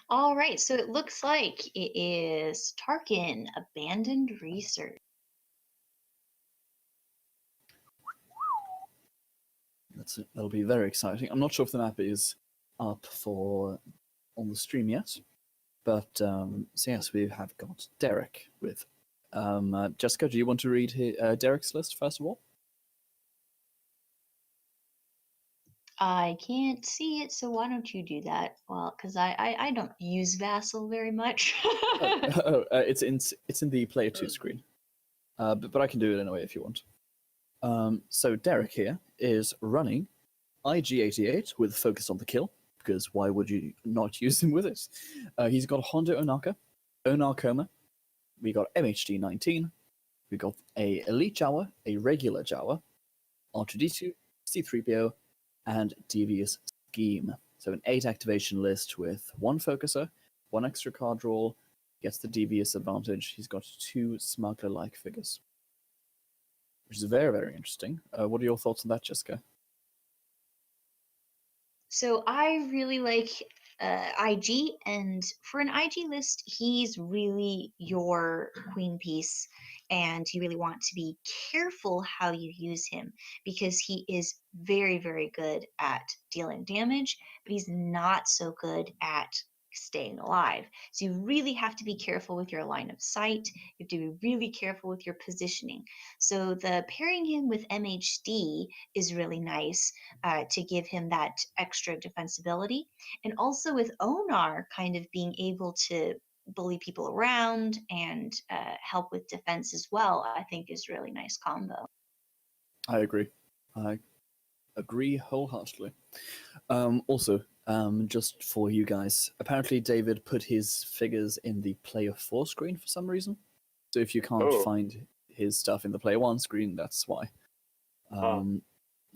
All right, so it looks like it is Tarkin, Abandoned Research. That'll be very exciting. I'm not sure if the map is up for on the stream yet, but so yes, we have got Derek with Jessica. Do you want to read Derek's list first of all? I can't see it, so why don't you do that? Well, because I don't use Vassal very much. It's in the player 2 screen, but I can do it anyway if you want. So Derek here is running IG-88 with focus on the kill, because why would you not use him with it? He's got Hondo Onaka, Onar Koma, we got MHD-19, we got a Elite Jawa, a regular Jawa, R2-D2, C-3PO, and Devious Scheme. So an 8 activation list with 1 focuser, 1 extra card draw, gets the Devious advantage. He's got 2 smuggler-like figures, which is very, very interesting. What are your thoughts on that, Jessica? So I really like IG, and for an IG list, he's really your queen piece, and you really want to be careful how you use him because he is very, very good at dealing damage, but he's not so good at staying alive. So you really have to be careful with your line of sight. You have to be really careful with your positioning. So the pairing him with MHD is really nice to give him that extra defensibility. And also with Onar kind of being able to bully people around and help with defense as well, I think is really nice combo. I agree. I agree wholeheartedly. Also, just for you guys, apparently David put his figures in the player 4 screen for some reason. So if you can't find his stuff in the player 1 screen, that's why.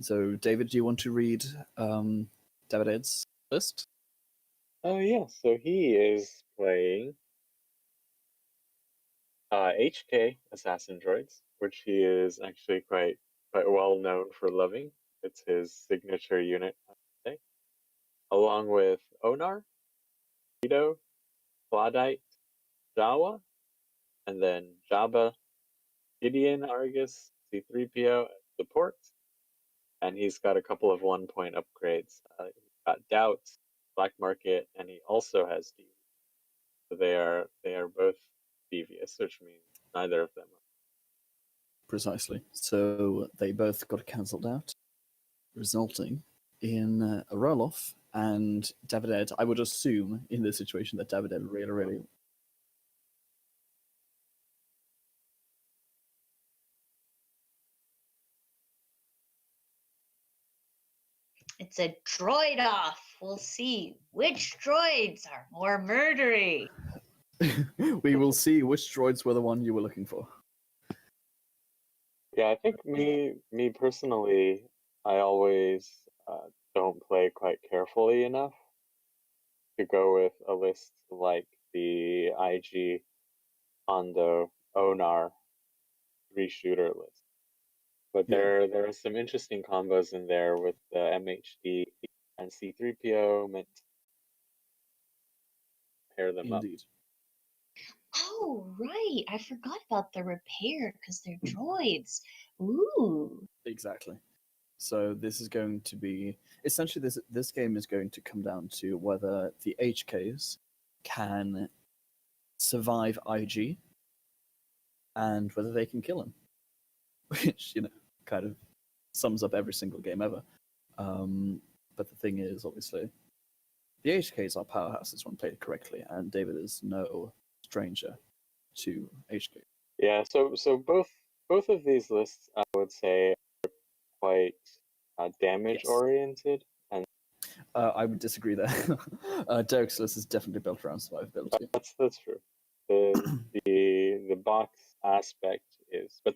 So David, do you want to read Daveid's list? Oh yeah, so he is playing HK Assassin Droids, which he is actually quite well known for loving. It's his signature unit, I would say. Along with Onar, Vito, Clawdite, Jawa, and then Jabba, Gideon, Argus, C-3PO, support. And he's got a couple of 1-point upgrades. He's got Doubts, Black Market, and he also has Devious. So they are both devious, which means neither of them are. Precisely. So they both got cancelled out, resulting in a roll-off. And Daveid, I would assume in this situation that Daveid really It's a droid off. We'll see which droids are more murdery. we will see which droids were the one you were looking for. Yeah, I think me personally, I always don't play quite carefully enough to go with a list like the IG Hondo Onar 3-shooter list. But there are some interesting combos in there with the MHD and C-3PO meant to pair them up. Indeed. Oh, right. I forgot about the repair because they're droids. Ooh. Exactly. So this is going to be essentially this game is going to come down to whether the HKs can survive IG and whether they can kill him, which kind of sums up every single game ever. But the thing is, obviously, the HKs are powerhouses when played correctly, and David is no stranger to HK. Yeah, so both of these lists, I would say, are quite damage oriented, and I would disagree there. Derek's list is definitely built around survivability. That's true. The box aspect is, but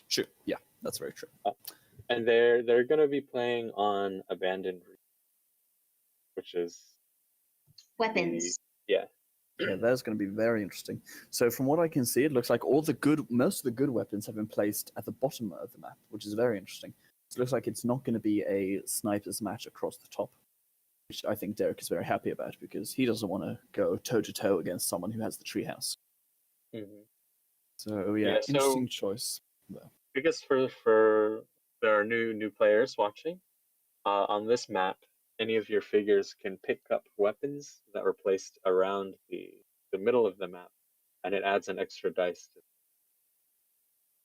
true. Yeah, that's very true. And they're going to be playing on Abandoned, which is weapons. Yeah, that's going to be very interesting. So from what I can see, it looks like most of the good weapons have been placed at the bottom of the map, which is very interesting. So it looks like it's not going to be a sniper's match across the top. which I think Derek is very happy about because he doesn't want to go toe to toe against someone who has the treehouse. Hmm. So yeah, Yeah. interesting So choice. There. I guess for there are new players watching on this map, any of your figures can pick up weapons that were placed around the middle of the map, and it adds an extra dice to.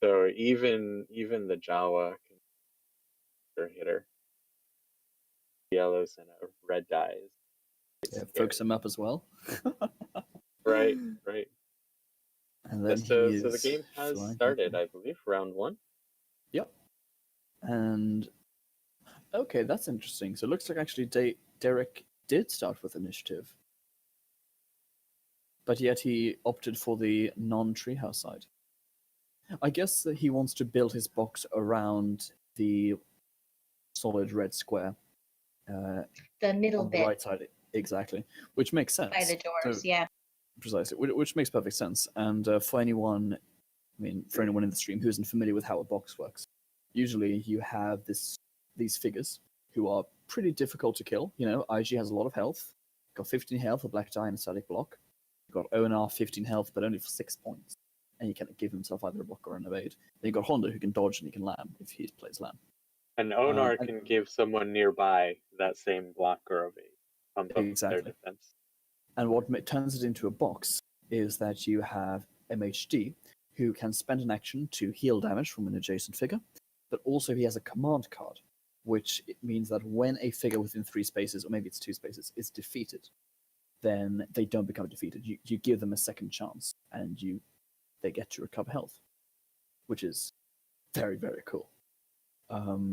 So even the Jawa can be a hitter. Yellows and a red die is Yeah, quite focus scary. him up as well. Right, right. And then he So the is game has flying. started, I believe, round one. Yep. And okay, that's interesting. So it looks like actually Derek did start with initiative, but yet he opted for the non-treehouse side. I guess that he wants to build his box around the solid red square The middle on the bit right side, exactly, which makes by sense. the doors. So Yeah. precisely, which makes perfect sense. And for anyone, I mean, for anyone in the stream who isn't familiar with how a box works, usually you have these figures who are pretty difficult to kill. You know, IG has a lot of health, got 15 health, a black die, and a static block. You've got ONR 15 health, but only for 6 points, and he can give himself either a block or an evade. Then you got Honda who can dodge and he can lam if he plays lam. And Onar And can give someone nearby that same block or evade, pump up their exactly. defense. And what turns it into a box is that you have MHD, who can spend an action to heal damage from an adjacent figure, but also he has a command card, which means that when a figure within 3 spaces, or maybe it's 2 spaces, is defeated, then they don't become defeated. You give them a second chance, and they get to recover health, which is very, very cool.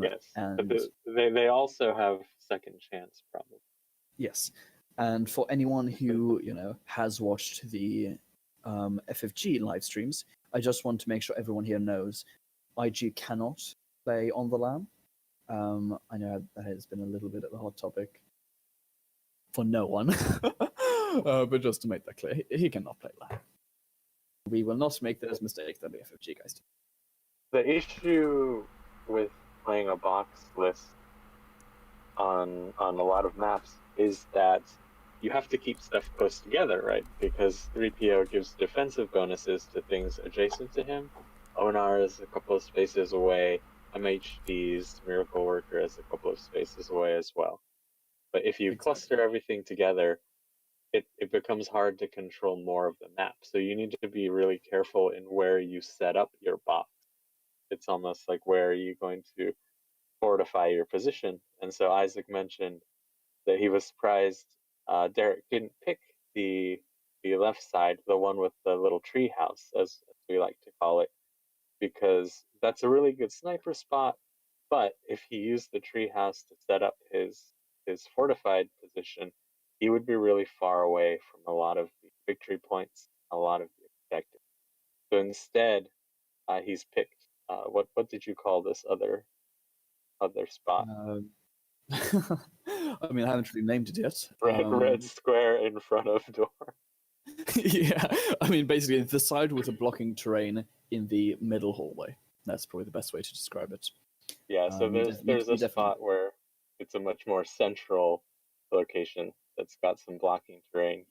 Yes, but And they also have second chance probably. yes, and for anyone who has watched the FFG live streams, I just want to make sure everyone here knows IG cannot play on the LAN. I know that has been a little bit of a hot topic for no one, but just to make that clear, he cannot play LAN. We will not make those mistakes that the FFG guys do. The issue with playing a box list on a lot of maps is that you have to keep stuff close together, right? Because 3PO gives defensive bonuses to things adjacent to him. Onar is a couple of spaces away. MHD's Miracle Worker is a couple of spaces away as well. But if you Exactly. cluster everything together, it becomes hard to control more of the map. So you need to be really careful in where you set up your box. It's almost like where are you going to fortify your position? And so Isaac mentioned that he was surprised Derek didn't pick the left side, the one with the little tree house, as we like to call it, because that's a really good sniper spot. But if he used the tree house to set up his fortified position, he would be really far away from a lot of the victory points, a lot of the objectives. So instead, he's picked what did you call this other spot? Um, I mean, I haven't really named it yet. Red square in front of door. Yeah, I mean, basically the side with a blocking terrain in the middle hallway. That's probably the best way to describe it. Yeah, so there's You a definitely spot where it's a much more central location that's got some blocking terrain.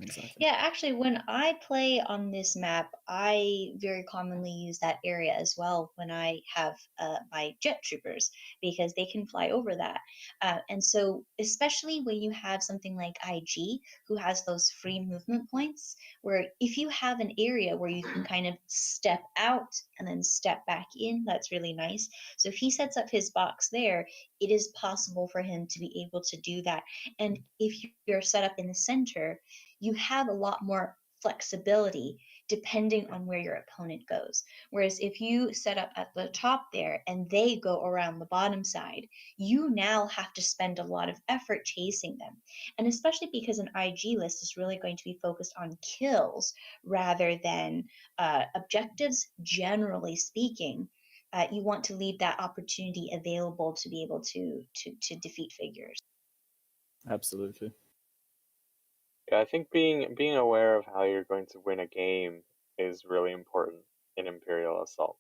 exactly. Yeah, actually, when I play on this map, I very commonly use that area as well when I have my jet troopers because they can fly over that. And so, especially when you have something like IG who has those free movement points, where if you have an area where you can kind of step out and then step back in, that's really nice. So, if he sets up his box there, it is possible for him to be able to do that. And if you're set up in the center, you have a lot more flexibility depending on where your opponent goes. Whereas if you set up at the top there and they go around the bottom side, you now have to spend a lot of effort chasing them. And especially because an IG list is really going to be focused on kills rather than objectives, generally speaking. You want to leave that opportunity available to be able to defeat figures. Absolutely. Yeah, I think being aware of how you're going to win a game is really important in Imperial Assault.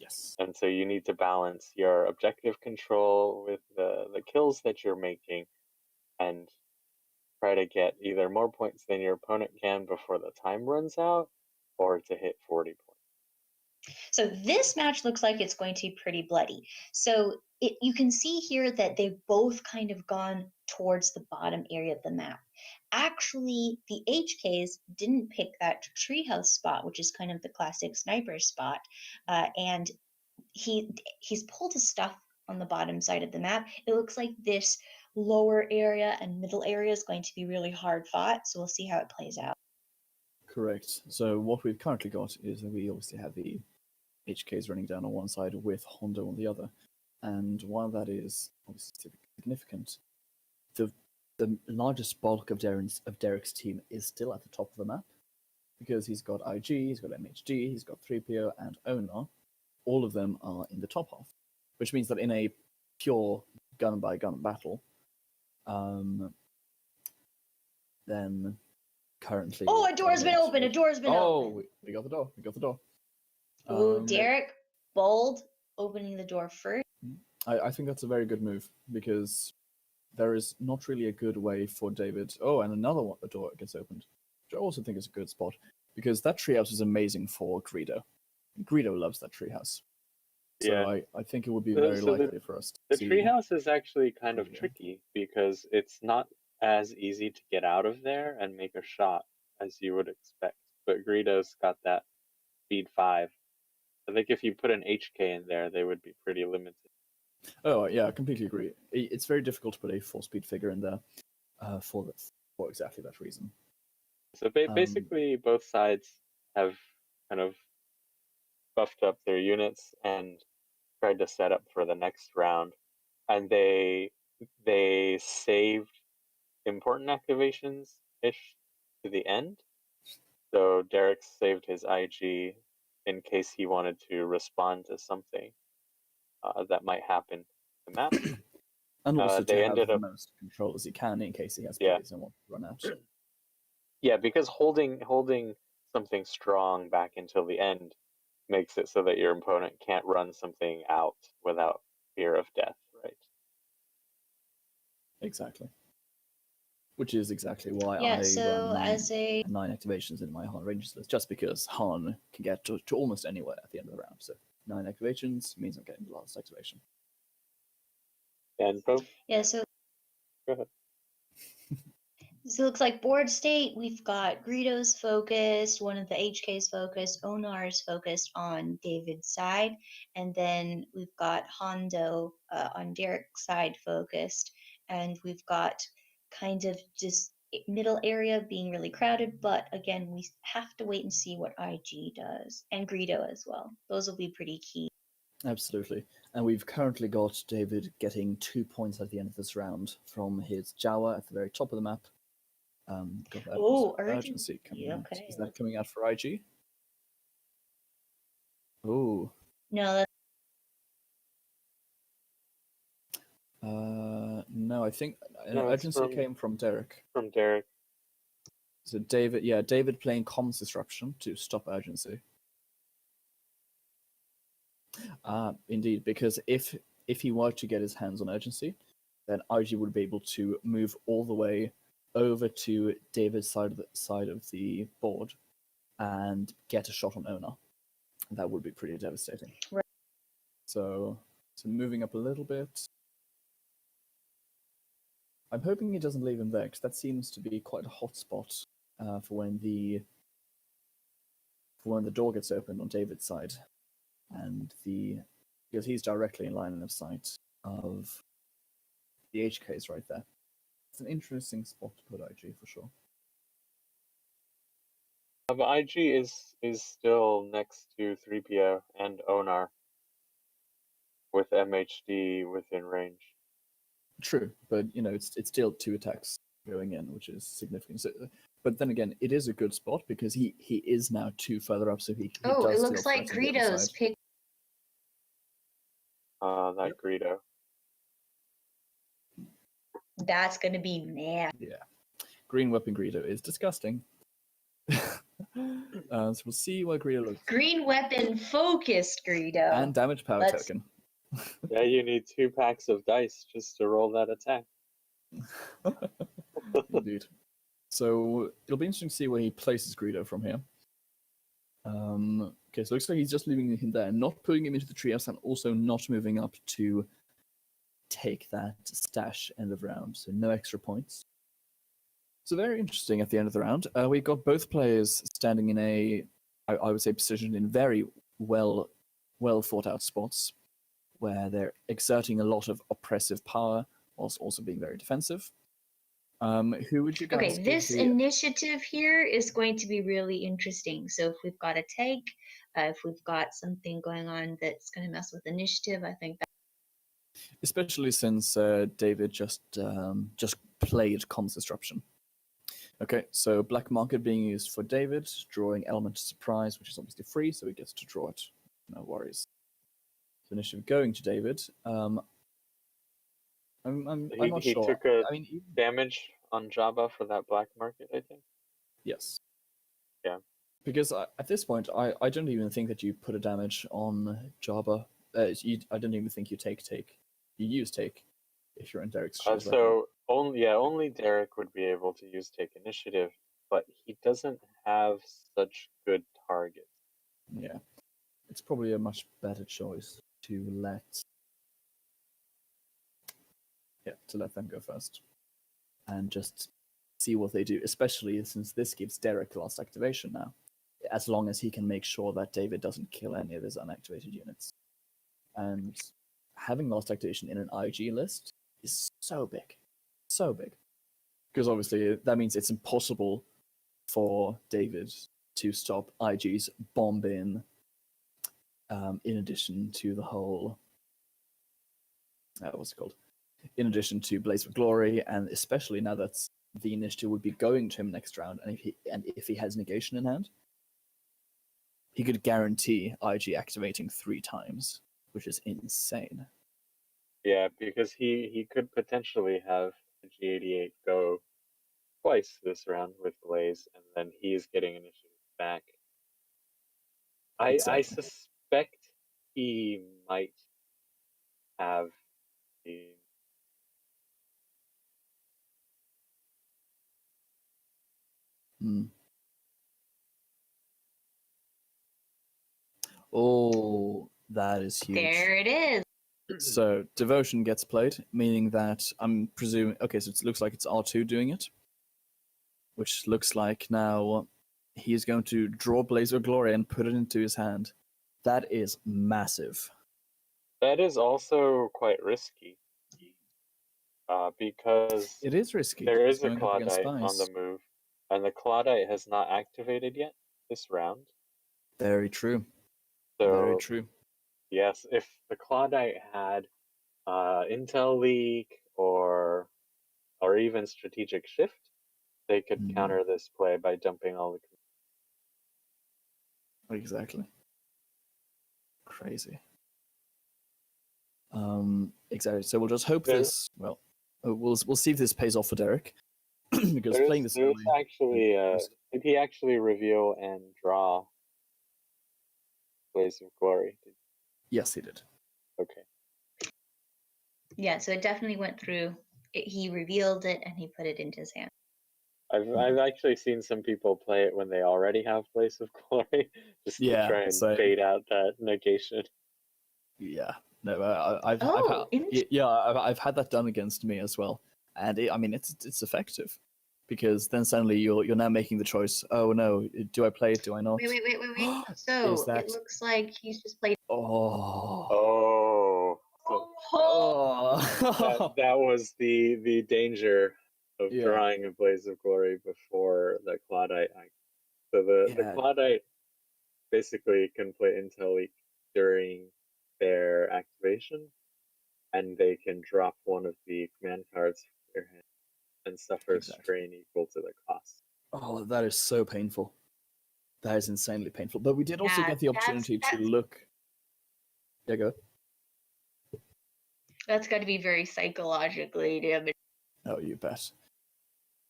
Yes. And so you need to balance your objective control with the kills that you're making and try to get either more points than your opponent can before the time runs out, or to hit 40 points. So this match looks like it's going to be pretty bloody. So you can see here that they've both kind of gone towards the bottom area of the map. Actually, the HKs didn't pick that treehouse spot, which is kind of the classic sniper spot, and he's pulled his stuff on the bottom side of the map. It looks like this lower area and middle area is going to be really hard fought, so we'll see how it plays out. Correct. So what we've currently got is that we obviously have the HKs running down on one side with Hondo on the other. And while that is obviously significant, the largest bulk of Derek's team is still at the top of the map because he's got IG, he's got MHD, he's got 3PO, and Onar. All of them are in the top half, which means that in a pure gun-by-gun battle, then currently... Oh, a door's been open! A door's been open! Oh, we got the door. We got the door. Ooh, Derek, bold, opening the door first. I think that's a very good move because there is not really a good way for Daveid. Oh, and another one, a door gets opened, which I also think is a good spot because that treehouse is amazing for Greedo. Greedo loves that treehouse. So Yeah. I think it would be very likely for us to The see. treehouse is actually kind of Greedo. tricky because it's not as easy to get out of there and make a shot as you would expect. But Greedo's got that speed 5. I think if you put an HK in there, they would be pretty limited. Oh yeah, I completely agree. It's very difficult to put a 4-speed figure in there for exactly that reason. So basically, both sides have kind of buffed up their units and tried to set up for the next round, and they saved important activations ish to the end. So Derek saved his IG in case he wanted to respond to something that might happen in the map. And also they to have ended the up most control as he can in case he has Yeah. plays and wants to run out. Yeah, because holding something strong back until the end makes it so that your opponent can't run something out without fear of death, right? Exactly. Which is exactly why Yeah, I so run as a 9 activations in my Han Rangers list, just because Han can get to almost anywhere at the end of the round. So 9 activations means I'm getting the last activation. And Pope, yeah, so go ahead. So it looks like board state, we've got Greedo's focused, one of the HK's focused, Onar's focused on David's side, and then we've got Hondo on Derek's side focused, and we've got kind of just middle area being really crowded, but again, we have to wait and see what IG does, and Greedo as well. Those will be pretty key. Absolutely. And we've currently got Daveid getting 2 points at the end of this round from his Jawa at the very top of the map. Got that urgency coming out. Okay. Is that coming out for IG? Oh. No, No, I think No, it's urgency came from Derek. From Derek. So Daveid playing comms disruption to stop urgency. Indeed, because if he were to get his hands on urgency, then IG would be able to move all the way over to David's side of the board and get a shot on Onar. That would be pretty devastating. Right. So moving up a little bit. I'm hoping he doesn't leave him there, because that seems to be quite a hot spot for when the door gets opened on David's side, and because he's directly in line of sight of the HKs right there. It's an interesting spot to put IG for sure. But IG is still next to 3PO and Onar with MHD within range. True, but it's still 2 attacks going in, which is significant. So, but then again, it is a good spot because he is now 2 further up, so he does it still looks like threaten the other Greedo's side. picked. That Greedo. That's gonna be nasty. Yeah, green weapon Greedo is disgusting. So we'll see what Greedo looks. Green weapon focused, Greedo. And damage power Let's- token. Yeah, you need 2 packs of dice just to roll that attack. Indeed. So it'll be interesting to see where he places Greedo from here. Okay, so it looks like he's just leaving him there, not putting him into the treehouse, and also not moving up to take that stash end of round. So no extra points. So very interesting at the end of the round. We've got both players standing in I would say, positioned in very well thought out spots, where they're exerting a lot of oppressive power whilst also being very defensive. Who would you guys Okay, give this the... initiative here is going to be really interesting. So if we've got a take, if we've got something going on that's going to mess with initiative, I think that. Especially since Daveid just played Comms Disruption. Okay, so Black Market being used for Daveid, drawing Element of Surprise, which is obviously free, so he gets to draw it. No worries. So initiative going to Daveid. I'm not He sure. took a I mean, damage on Jabba for that black market, I think. yes. Yeah. Because at this point, I don't even think that you put a damage on Jabba. I don't even think you take. You use take if you're in Derek's shoes. So only Derek would be able to use take initiative, but he doesn't have such good targets. Yeah, it's probably a much better choice to let them go first and just see what they do, especially since this gives Derek last activation now, as long as he can make sure that Daveid doesn't kill any of his unactivated units. And having last activation in an IG list is so big. Because obviously that means it's impossible for Daveid to stop IG's bomb in addition to the whole... what's it called? In addition to Blaze of Glory, and especially now that the initiative would be going to him next round, and if he has negation in hand, he could guarantee IG activating 3 times, which is insane. Yeah, because he could potentially have the G88 go twice this round with Blaze, and then he's getting initiative back. I Exactly. suspect he might have the... Oh, that is huge. There it is. So Devotion gets played, meaning that I'm presuming... Okay, so it looks like it's R2 doing it, which looks like now he's going to draw Blaze of Glory and put it into his hand. That is massive. That is also quite risky, because It is risky. there It's is a going up against Clawdite on the Spice. move, and the Clawdite has not activated yet this round. Very true. So Very true. yes, if the Clawdite had Intel Leak or even Strategic Shift, they could counter this play by dumping all the... Exactly. Crazy. Exactly. So we'll just hope this... Well, we'll see if this pays off for Derek. Because playing this there's early... actually, did he actually reveal and draw Blaze of Glory? Yes, he did. Okay. Yeah, so it definitely went through. He revealed it and he put it into his hand. I've actually seen some people play it when they already have Blaze of Glory, just to Yeah, try and same. bait out that negation. Yeah. No, I've had that done against me as well, and it's effective, because then suddenly you're now making the choice. Oh no, do I play it? Do I not? Wait. So it looks like he's just played. Oh. Oh, so Oh. that was the danger of Yeah. drawing a Blaze of Glory before the Clawdite act. So the Clawdite basically can play Intel Leak during their activation, and they can drop one of the command cards from their hand and suffer strain equal to the cost. Oh, that is so painful. That is insanely painful. But we did also get the opportunity to look... Yeah, go. That's got to be very psychologically damaging. Oh, you bet.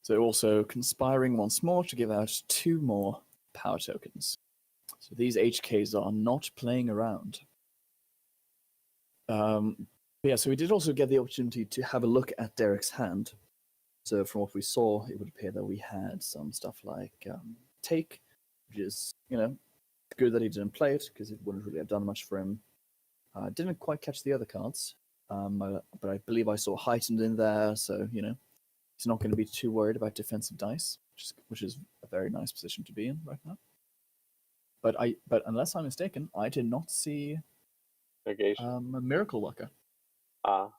So also conspiring once more to give out 2 more power tokens. So these HKs are not playing around. Yeah, so we did also get the opportunity to have a look at Derek's hand. So from what we saw, it would appear that we had some stuff like Take, which is, good that he didn't play it, because it wouldn't really have done much for him. Didn't quite catch the other cards, but I believe I saw Heightened in there, so, he's not going to be too worried about defensive dice, which is a very nice position to be in right now. But unless I'm mistaken, I did not see Negation. a Miracle Worker. Ah,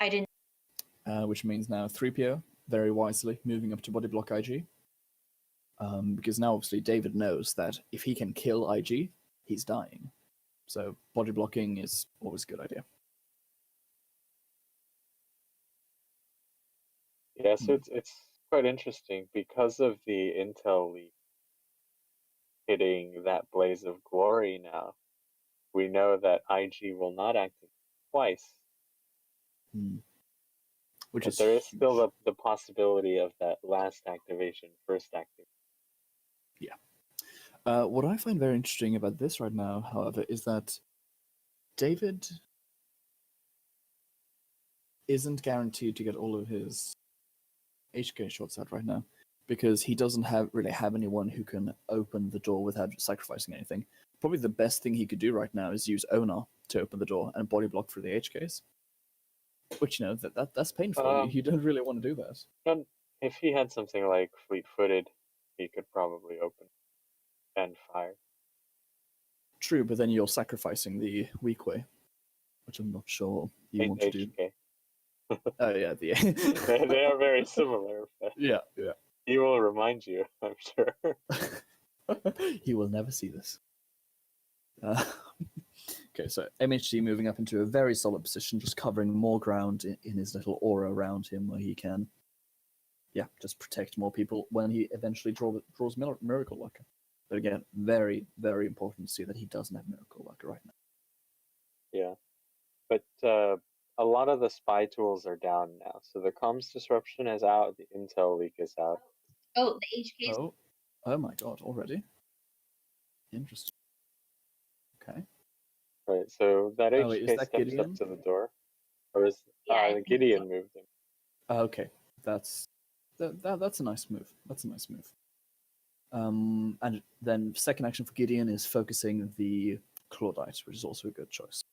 I didn't. Which means now 3PO, very wisely, moving up to Body Block IG. Because now obviously Daveid knows that if he can kill IG, he's dying. So body blocking is always a good idea. yeah. So it's quite interesting because of the intel leak hitting that blaze of glory. Now we know that IG will not activate twice, Which but is there is huge. still the possibility of that last activation, first activation. Yeah. What I find very interesting about this right now, however, is that Daveid isn't guaranteed to get all of his HK shots out right now, because he doesn't really have anyone who can open the door without sacrificing anything. Probably the best thing he could do right now is use Onar to open the door and body block for the HKs. Which, that's painful. You don't really want to do that. And if he had something like fleet-footed, he could probably open and fire. True, but then you're sacrificing the weak way, which I'm not sure you want to do. HK. Oh yeah, They are very similar, but yeah. he will remind you, I'm sure. He will never see this. Okay, so MHD moving up into a very solid position, just covering more ground in his little aura around him, where he can, just protect more people when he eventually draws Miracle Worker. But again, very, very important to see that he doesn't have Miracle Worker right now. Yeah, but a lot of the spy tools are down now. So the comms disruption is out, the intel leak is out. Oh, the HKs. Oh my god, already? Interesting. Okay. Right, so that Oh, wait, is HK that steps Gideon? up to the door. Or is Yeah, Gideon moved him? Okay, that's a nice move. That's a nice move. And then second action for Gideon is focusing the Clawdite, which is also a good choice.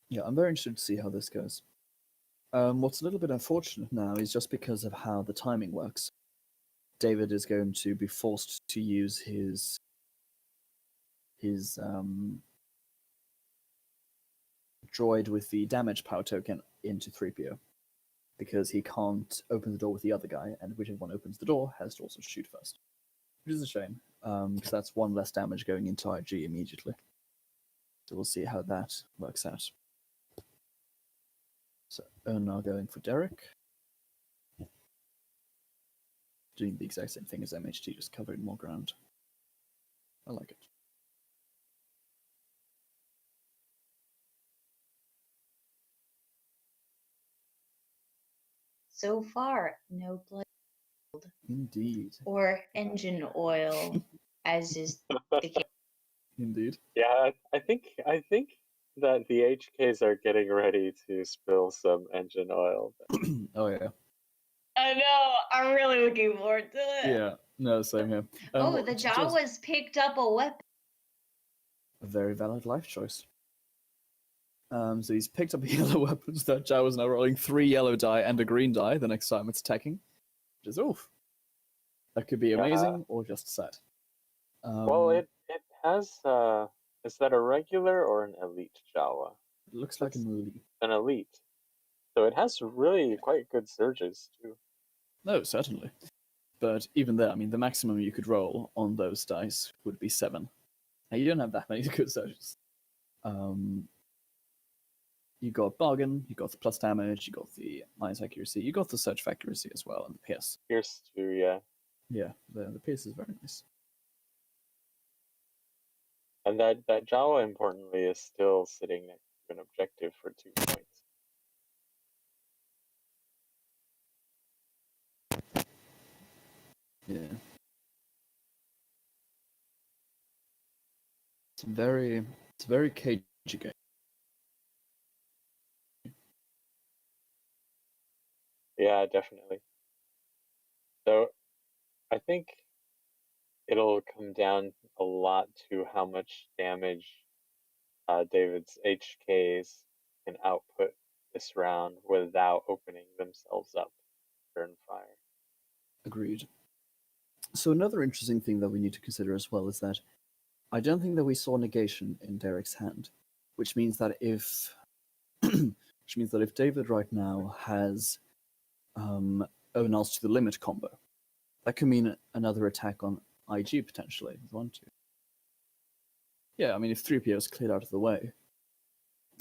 Yeah, I'm very interested to see how this goes. What's a little bit unfortunate now is just because of how the timing works. Daveid is going to be forced to use his droid with the damage power token into 3PO, because he can't open the door with the other guy, and whichever one opens the door has to also shoot first. Which is a shame, because that's one less damage going into IG immediately. So we'll see how that works out. So now going for Derek. Doing the exact same thing as MHT, just covering more ground. I like it. So far, no blood Indeed. or engine oil, as is the case. Indeed. Yeah, I think that the HKs are getting ready to spill some engine oil. Oh yeah. I know. I'm really looking forward to it. Yeah. No, same here. Oh, the Jawas picked up a weapon. A very valid life choice. So he's picked up a yellow weapon. That Jawa's now rolling 3 yellow die and a green die the next time it's attacking. Which is oof. That could be amazing or just sad. Well, it has. Is that a regular or an elite Jawa? It looks like an elite. An elite. So it has really quite good surges too. No, certainly. But even there, I mean, the maximum you could roll on those dice would be 7. Now, you don't have that many good surges. You got bargain, you got the plus damage, you got the minus accuracy, you got the search for accuracy as well, and the pierce. Pierce too, yeah. Yeah, the pierce is very nice. And that Jawa, importantly, is still sitting next to an objective for 2 points. It's very cagey game. Yeah, definitely. So I think it'll come down a lot to how much damage David's HKs can output this round without opening themselves up during fire. Agreed. So another interesting thing that we need to consider as well is that I don't think that we saw negation in Derek's hand, which means that if David right now has Onals to the limit combo, that could mean another attack on IG potentially. 1, 2. Yeah, I mean if 3PO is cleared out of the way.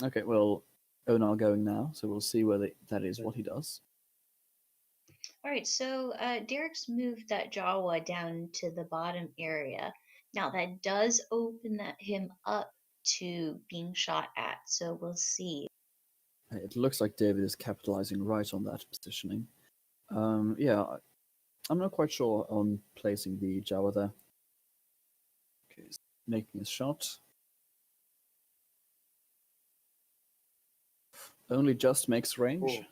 Okay, well, Onar going now, so we'll see whether that is what he does. All right, so Derek's moved that Jawa down to the bottom area. Now that does open him up to being shot at, so we'll see. It looks like David is capitalizing right on that positioning. Yeah, I'm not quite sure on placing the Jawa there. Okay, he's making his shot. Only just makes range. Ooh.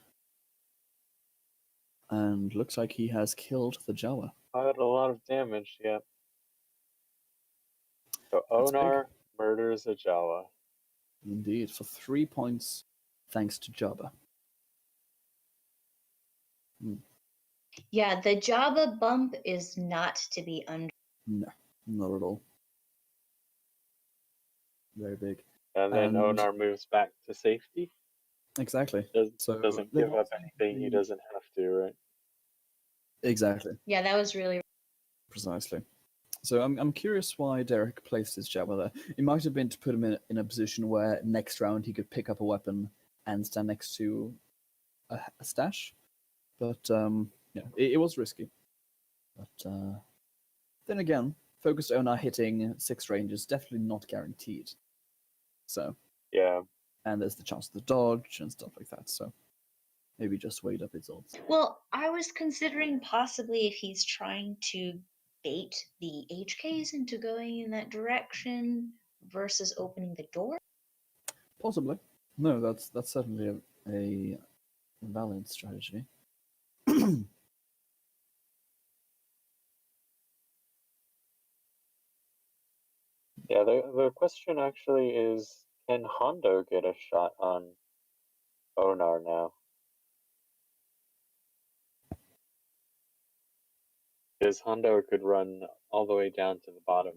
And looks like he has killed the Jawa. Quite a lot of damage, yeah. So That's big. Onar murders a Jawa. Indeed, for 3 points, thanks to Jabba. Yeah, the Jabba bump is not to be under. No, not at all. Very big. And then And Onar moves back to safety. exactly. So Doesn't they've give up obviously anything he doesn't have to, right? Exactly. Yeah, that was really. Precisely. So I'm curious why Derek placed his Jabba there. It might have been to put him in a position where next round he could pick up a weapon and stand next to a stash. But yeah, it was risky. But then again, focused Onar hitting 6 range is definitely not guaranteed. So Yeah. and there's the chance of the dodge and stuff like that. So maybe just weighed up his odds. Well, I was considering possibly if he's trying to bait the HKs into going in that direction versus opening the door. Possibly. No, that's certainly a valid strategy. Yeah, the question actually is, can Hondo get a shot on Onar now? Because Hondo could run all the way down to the bottom.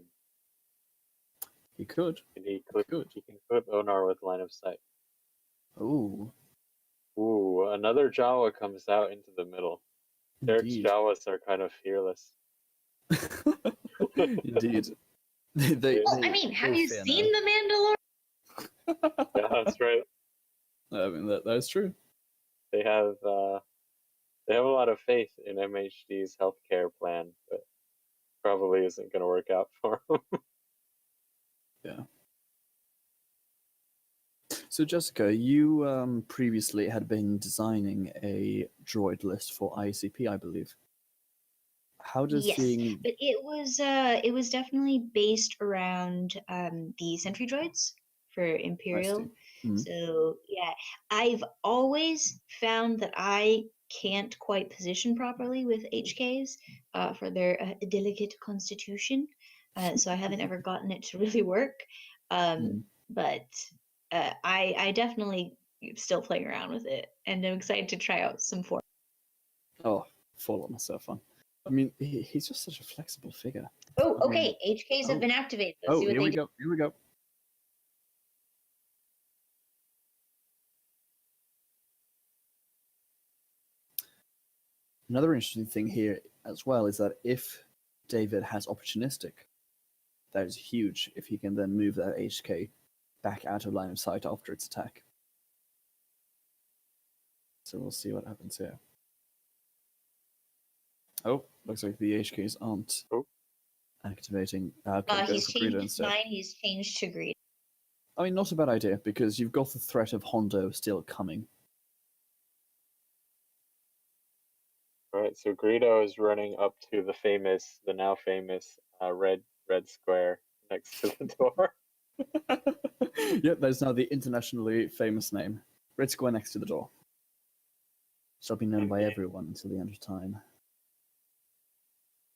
He could. And he Good. can clip Onar with line of sight. Ooh, Ooh, another Jawa comes out into the middle. Derek's indeed. Jawas are kind of fearless. Indeed. They Well, I mean, have you fear seen no. The Mandalorian? Yeah, that's right. I mean that is true. They have a lot of faith in MHD's healthcare plan, but probably isn't going to work out for them. Yeah. So Jessica, you previously had been designing a droid list for ICP, I believe. How does Yes, seeing but it was definitely based around the sentry droids for I see. Imperial. Mhm. So yeah, I've always found that I can't quite position properly with HKs for their delicate constitution. So I haven't ever gotten it to really work. Mhm. But I definitely still playing around with it, and I'm excited to try out some form. Oh, fall on myself fun. I mean, he's just such a flexible figure. Oh, I mean, okay. HKs have oh, been activated. Let's see what here they we do. go. Here we go. Another interesting thing here as well is that if David has opportunistic, that is huge if he can then move that HK back out of line of sight after its attack. So we'll see what happens here. Oh, looks like the HKs aren't Oh. activating. Okay, going He's for changed Greedo his instead. mind. He's changed to greed. I mean, not a bad idea because you've got the threat of Hondo still coming. Alright, so Greedo is running up to the now famous red square next to the door. Yep, that's now the internationally famous name. Red square next to the door. Shall be known by Okay. everyone until the end of time.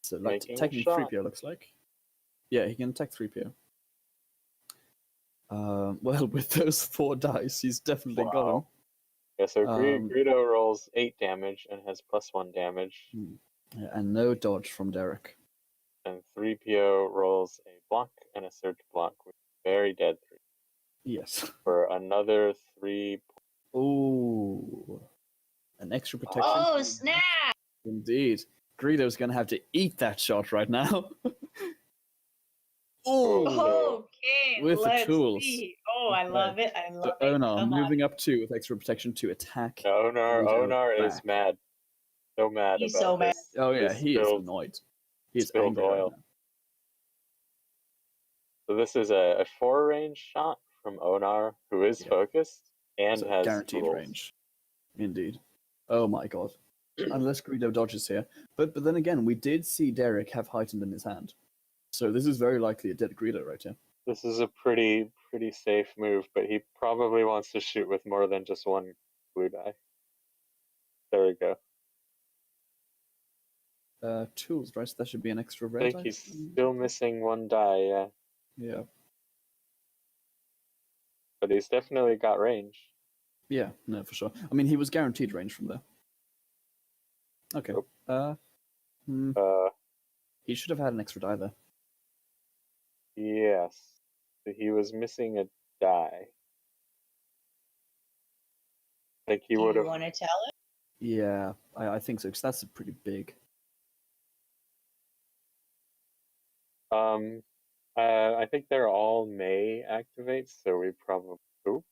So, like, Making a taking shot. 3PO looks like. Yeah, he can attack 3PO. Well, with those 4 dice, he's definitely got him. Wow. Yeah, so Um, Greedo rolls 8 damage and has +1 damage, yeah, and no dodge from Derek. and 3PO rolls a block and a surge block with very dead 3 Yes. for another 3. Ooh. An extra protection. Oh, snap! Indeed. Greedo's going to have to eat that shot right now. Oh, Ooh. Okay, With the let's tools. see. Oh, I Okay. love it. I So love it. Onar Come on. moving up 2 with extra protection to attack. Onar is back. mad. So mad He's about so mad. this. Oh yeah, This he is spilled, annoyed. He is spilled angry right oil. now. So this is a 4 range shot from Onar, who is Yeah. focused and So has guaranteed rules. range. Indeed. Oh my god. Unless Greedo dodges here. But then again, we did see Derek have heightened in his hand. So this is very likely a dead Greedo right here. This is a pretty safe move, but he probably wants to shoot with more than just one blue die. There we go. Tools, right? So that should be an extra I red think die. he's still missing 1 die, yeah. Yeah. But he's definitely got range. Yeah, no, for sure. I mean, he was guaranteed range from there. Okay. Oh. He should have had an extra die there. Yes. So he was missing a die. I think he Do would you have. want to tell it? Yeah, I think so, because that's pretty big. I think they're all May activates, so we probably. Ooh.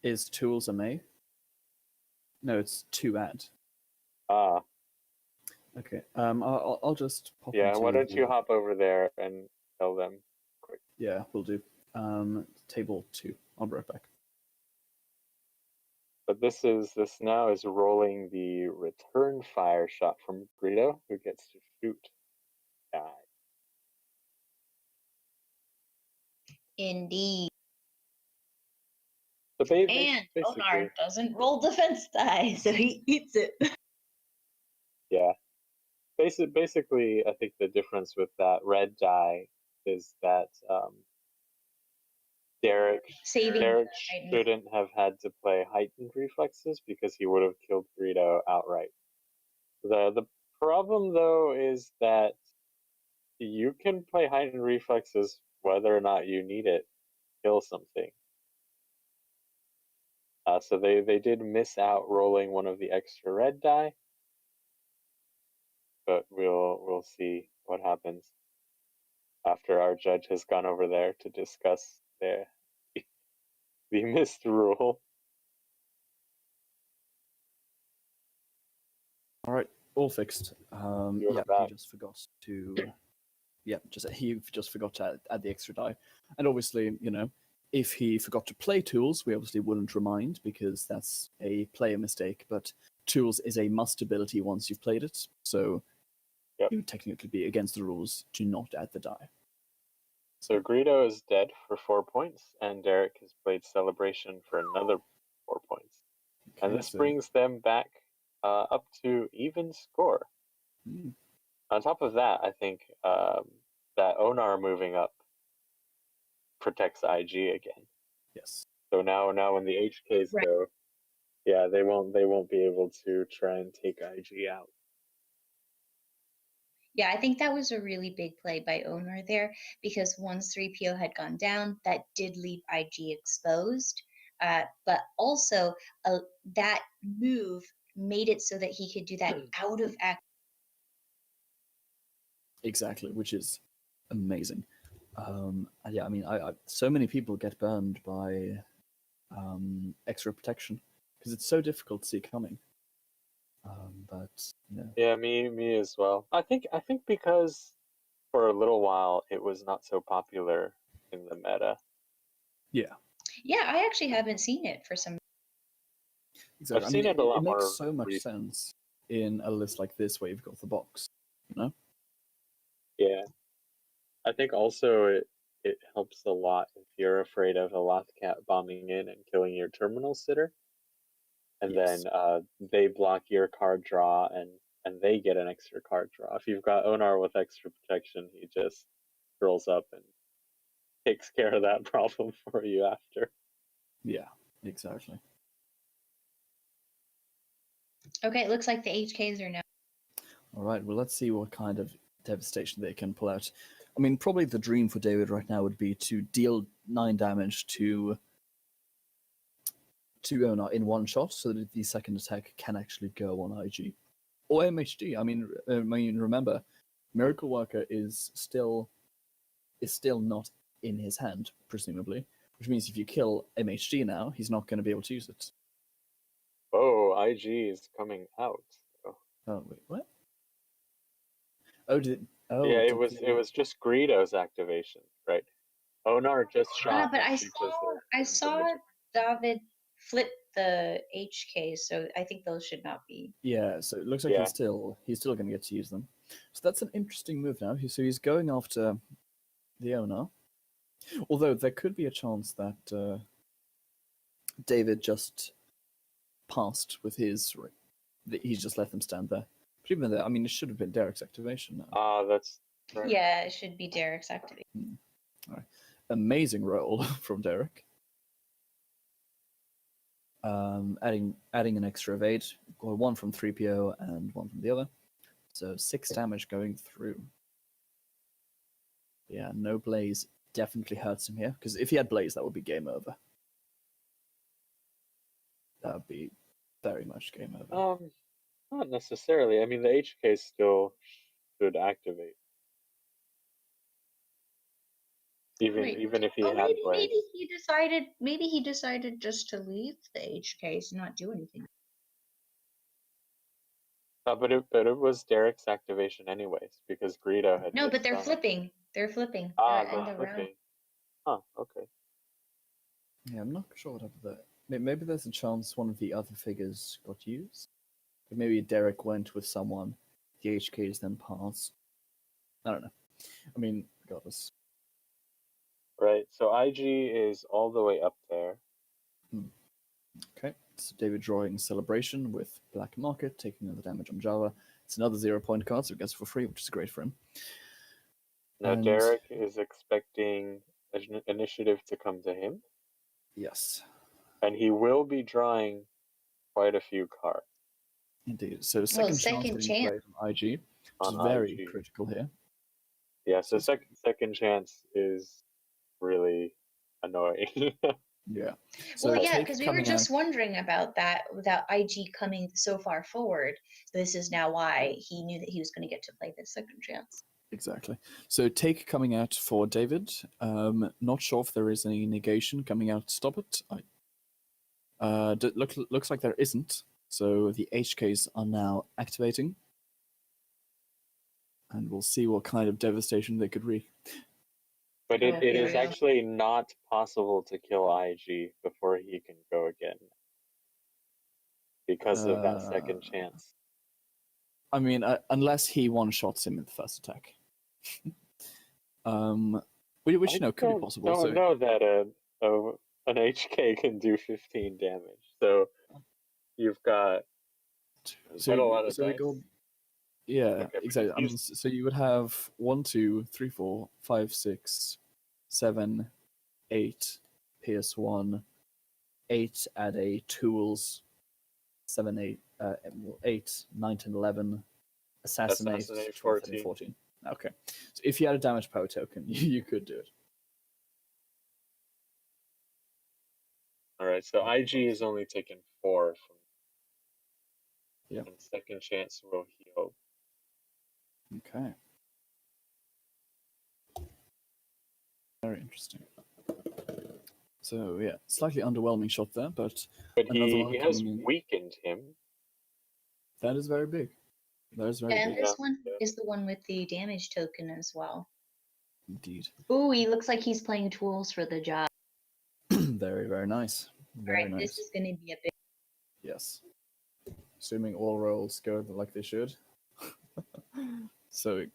Is tools a May? No, it's 2 add. Ah, Okay. I'll just pop yeah. into Why don't you the- hop over there and tell them quick? Yeah, we'll do. Table 2. I'll be right back. But this now is rolling the return fire shot from Greedo, who gets to shoot die. Indeed. So And basically, Onar doesn't roll defense die, so he eats it. yeah. Basically, I think the difference with that red die is that Derek Saving Derek Titan. shouldn't have had to play heightened reflexes because he would have killed Greedo outright. The problem though is that you can play heightened reflexes whether or not you need it to kill something. So they did miss out rolling one of the extra red die, but we'll see what happens after our judge has gone over there to discuss the missed rule. All right, all fixed. You're Yeah, back. he just forgot to add the extra die, and obviously, if he forgot to play tools, we obviously wouldn't remind because that's a player mistake. But tools is a must ability once you've played it, so Yep. it would technically be against the rules to not add the die. So Greedo is dead for 4 points, and Derek has played Celebration for another 4 points. And Okay, this so- brings them back up to even score. On top of that, I think that Onar moving up protects IG again. Yes. So now when the HKs Right. go, yeah, they won't be able to try and take IG out. Yeah, I think that was a really big play by Onar there because once 3PO had gone down, that did leave IG exposed. But also, that move made it so that he could do that out of act. Exactly, which is amazing. Yeah, I mean, so many people get burned by extra protection because it's so difficult to see coming. But Yeah, me as well. I think because for a little while it was not so popular in the meta. yeah, Yeah, I actually haven't seen it for some. exactly. I've I mean, seen it a lot it makes more so much recently. sense in a list like this where you've got the box, Yeah. I think also it helps a lot if you're afraid of a Lothcat bombing in and killing your terminal sitter, and Yes. then they block your card draw, and they get an extra card draw. If you've got Onar with extra protection, he just curls up and takes care of that problem for you after. Yeah, exactly. Okay, it looks like the HKs are now. All right, well, let's see what kind of devastation they can pull out. I mean, probably the dream for David right now would be to deal 9 damage to Onar in one shot, so that the second attack can actually go on IG or MHD. I mean, remember, Miracle Worker is still not in his hand, presumably, which means if you kill MHD now, he's not going to be able to use it. Oh, IG is coming out. Oh. Oh wait, what? Oh, did Yeah, it did was the it was just Greedo's activation, right? Onar just Ah, shot but I MHD because saw I the saw midget. David flip the HK, so I think those should not be. Yeah, so it looks like Yeah, he's still going to get to use them. So that's an interesting move now. So he's going after the owner. Although there could be a chance that David just passed with his. He just let them stand there. But even there, I mean, it should have been Derek's activation now. that's right. Yeah, it should be Derek's activate. All right. Amazing roll from Derek. Adding an extra of 8, or 1 from 3PO and 1 from the other. So 6 damage going through. Yeah, no Blaze definitely hurts him here, because if he had Blaze, that would be game over. That would be very much game over. Not necessarily. I mean, the HK still should activate, Wait. even if he Oh, had maybe Blaze. he decided just to leave the HKs and not do anything. But it was Derek's activation anyways, because Greedo had No, but just they're done it. flipping. They're flipping. Ah, They'll they're end the round. flipping. Huh, okay. Yeah, I'm not sure what happened there. Maybe there's a chance one of the other figures got used. But maybe Derek went with someone, the HKs then passed. I don't know. I mean, regardless. Right, so IG is all the way up there. Okay, so David drawing Celebration with Black Market, taking another damage on Java. It's another 0-point card, so it gets for free, which is great for him. Now And Derek is expecting initiative to come to him, yes, and he will be drawing quite a few cards indeed. So Well, second chance second getting chance. played on IG, which is on very IG. critical here. Yeah, so So second chance is really annoying. yeah. So Well, yeah, take because we were coming out. just wondering about that without IG coming so far forward. This is now why he knew that he was going to get to play this second chance. Exactly. So take coming out for David. Not sure if there is any negation coming out to stop it. Looks like there isn't. So the HKs are now activating. And we'll see what kind of devastation they could wreak. But Oh, it here is we go. actually not possible to kill IG before he can go again because of that second chance. I mean, unless he one-shots him in the first attack. Which I could be possible. don't So know that an HK can do 15 damage. So you've got quite a lot of we dice. go. Yeah, Okay, because exactly. I mean, so you would have 1, 2, 3, 4, 5, 6, 7, 8, PS1, 8 add a tools, 7, 8, 8, 9, 10, 11, assassinate, 12, 13, 14. 14. Okay. So if you had a damage power token, you could do it. All right, so IG is only taking 4 from. Yeah. And second chance will heal. Okay. Very interesting. So yeah, slightly underwhelming shot there, but another one He has coming in. weakened him. That is very big. That is very And big. this one is the one with the damage token as well. Indeed. Ooh, he looks like he's playing tools for the job. Very, very nice. Very All right, nice. this is going to be a big. Yes. Assuming all rolls go like they should. So,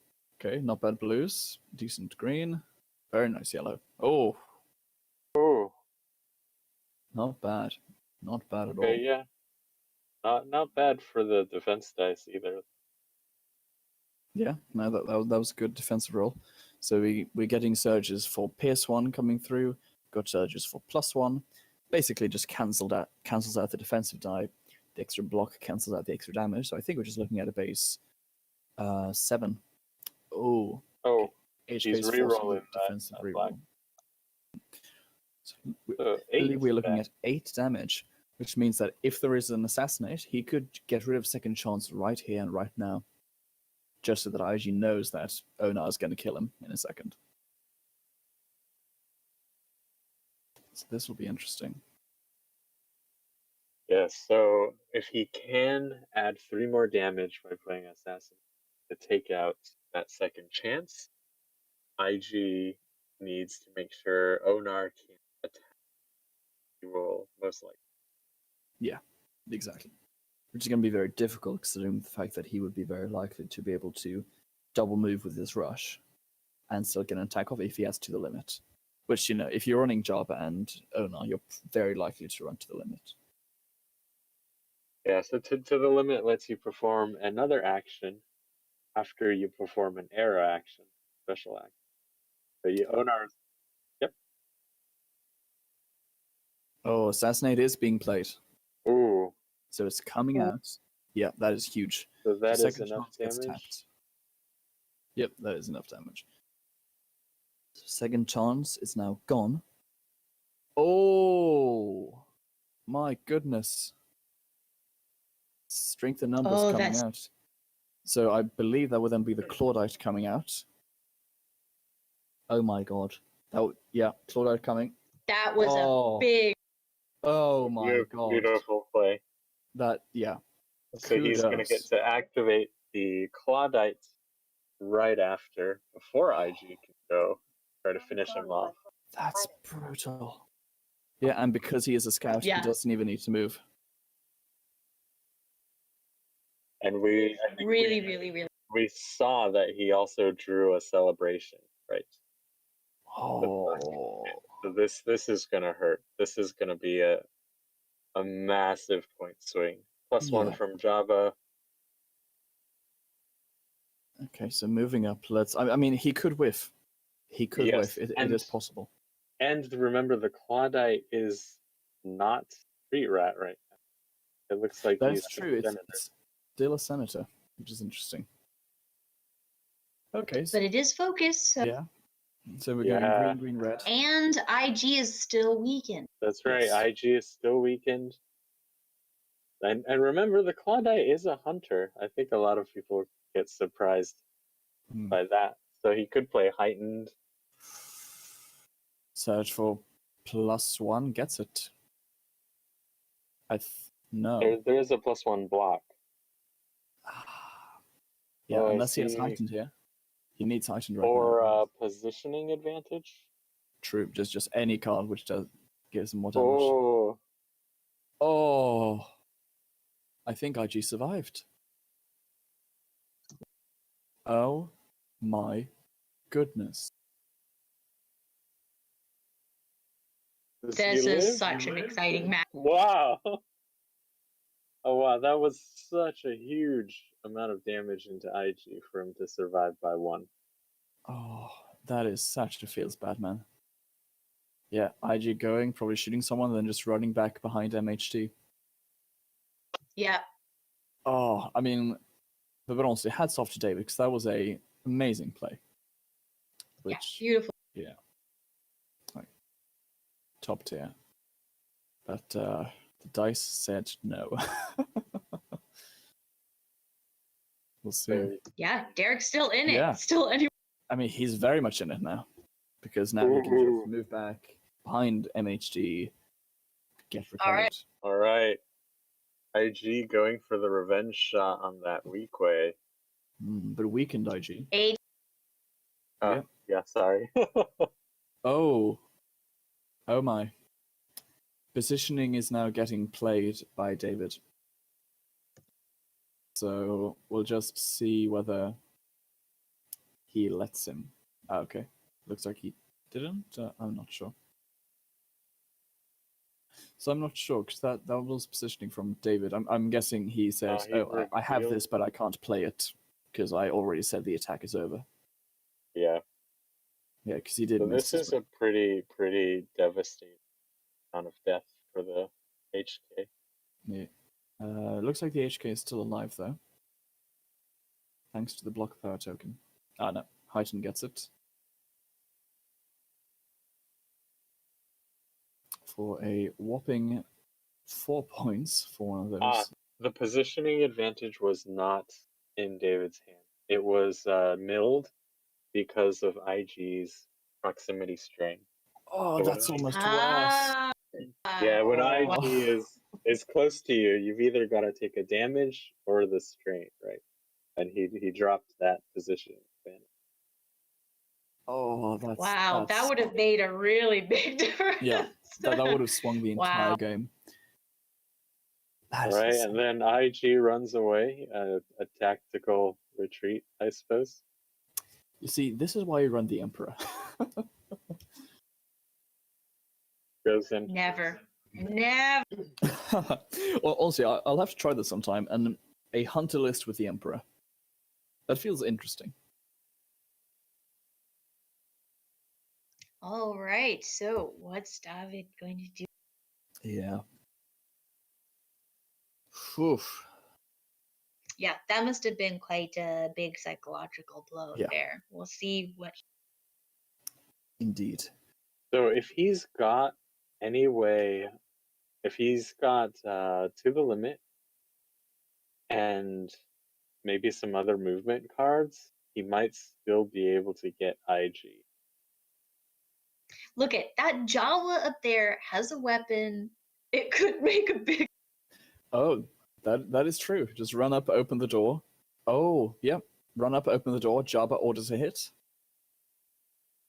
okay, not bad blues. Decent green. Very nice yellow. Oh, Not bad. Not bad at all. Okay, yeah. Not bad for the defense dice either. Yeah, no, that was a good defensive roll. So we're getting surges for Pierce 1 coming through, got surges for +1. Basically just cancels out the defensive die. The extra block cancels out the extra damage. So I think we're just looking at a base 7. Oh, Oh, HP he's is forcing the re-rolling defensive that black. reroll. So So I believe 8 we're looking back. at 8 damage, which means that if there is an assassinate, he could get rid of second chance right here and right now, just so that IG knows that Onar is going to kill him in a second. So this will be interesting. Yeah, so if he can add 3 more damage by playing Assassin to take out that second chance, IG needs to make sure Onar can't attack. He will most likely. Yeah, exactly. Which is going to be very difficult considering the fact that he would be very likely to be able to double move with his rush and still get an attack off if he has to the limit. Which, if you're running Jabba and Onar, you're very likely to run to the limit. Yeah, so to the limit lets you perform another action after you perform an arrow action, special action. So you Onar. Yep. Oh, Assassinate is being played. Ooh, So it's coming out. Yeah, that is huge. so The that is second enough chance gets damage. tapped. Yep, that is enough damage. So second chance is now gone. Oh, my goodness. Strength in numbers Oh, coming that's out. So I believe that would then be the Clawdite coming out. Oh my god. Yeah, Clawdite coming. that was Oh. a big. Oh my god. Beautiful play. Yeah. So he's going to get Kudos. to activate the Clawdite right after, before IG can go try to finish him off. That's brutal. Yeah, and because he is a scout, he Yeah. doesn't even need to move. And I think Really. we saw that he also drew a celebration, right? Oh. So this is gonna hurt. This is gonna be a massive point swing. +1 Yeah. from Java. Okay, so moving up, I mean, he could whiff. He could Yes, whiff. It and is possible. and remember the Clawdite is not Street Rat right now. It looks like That he's is true. Senator. It's still a senator, which is interesting. Okay. But it is focused, so. Yeah. So we're Yeah. going green, red. And IG is still weakened. That's right. Yes. IG is still weakened. And remember, the Clawdite is a hunter. I think a lot of people get surprised by that. So he could play heightened. Search for +1 gets it. No. There is a +1 block. Yeah, Oh, I unless he has see. heightened here. He needs heightened right now. Or positioning advantage. True, just any card which gives him more damage. Oh, Oh, I think IG survived. Oh my goodness. This is such an exciting match. Wow. Oh wow, that was such a huge amount of damage into IG for him to survive by 1. Oh, that is such a feels bad, man. Yeah, IG going, probably shooting someone, then just running back behind MHT. Yeah. Oh, I mean, but honestly, hats off to David, because that was a amazing play. Which, Beautiful. yeah, like top tier. But the dice said no. We'll see. Yeah, Derek's still in it. Yeah. Still in it. I mean, he's very much in it now, because now he can just move back behind MHD, get recovered. All right. IG going for the revenge shot on that weak way. But weakened IG. Yeah, sorry. Oh my. Positioning is now getting played by David. So we'll just see whether he lets him. Okay. Looks like he didn't. I'm not sure. So I'm not sure because that was positioning from David. I'm guessing he said, he "Oh, I have revealed- this, but I can't play it because I already said the attack is over." Yeah. Yeah, because he did So miss this his is a pretty devastating amount of death for the HK. Yeah. Looks like the HK is still alive though, thanks to the block power token. Ah no, Heighten gets it for a whopping 4 points for one of those. The positioning advantage was not in David's hand. It was milled because of IG's proximity strain. Oh, So that's when almost worse. Ah, yeah, when Oh. IG is close to you, you've either got to take a damage or the strain, right? And he dropped that position. Oh, that's wow, that that's would have made a really big difference. yeah. That would have swung the entire Wow. game. That is Right, insane. and then IG runs away, a tactical retreat, I suppose. You see, this is why you run the Emperor. Goes in. Never. Well, honestly, I'll have to try this sometime. And a hunter list with the Emperor. That feels interesting. All right. So, what's David going to do? Yeah. Oof. Yeah, that must have been quite a big psychological blow Yeah. there. We'll see what. Indeed. So if he's got any way, if he's got to the limit and maybe some other movement cards, he might still be able to get IG. Look at that Jawa up there has a weapon. It could make a big. Oh, that is true. Just run up, open the door. Oh, yep. Run up, open the door. Jabba orders a hit.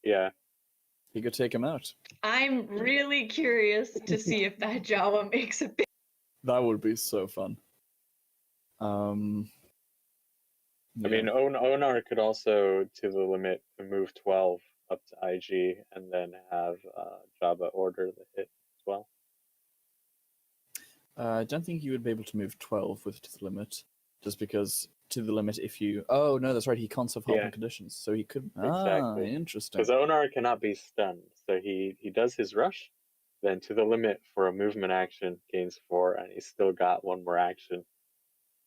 Yeah. He could take him out. I'm really curious to see if that Jawa makes a big. That would be so fun. I Yeah. mean, Onar could also to the limit move 12 up to IG and then have Jabba order the hit as well. I don't think you would be able to move 12 with to the limit, just because to the limit if you. Oh no, that's right. He can't survive Yeah. conditions, so he could. Exactly. Ah, interesting. Because Onar cannot be stunned, so he does his rush, then to the limit for a movement action gains 4, and he's still got one more action,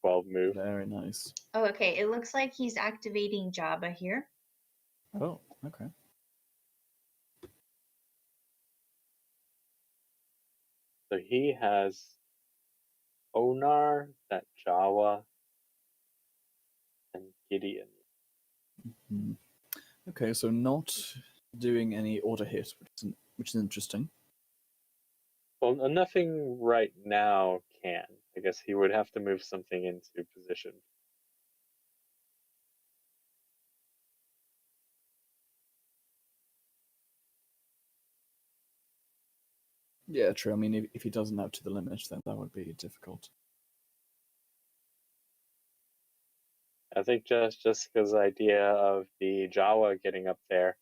12 move. Very nice. Oh, okay. It looks like he's activating Jabba here. Oh, okay. So he has Onar, that Jawa, and Gideon. Hmm. Okay, so not doing any order hit, which is interesting. Well, nothing right now can. I guess he would have to move something into position. Yeah, true. I mean, if he doesn't have to the limit, then that would be difficult. I think just because idea of the Jawa getting up there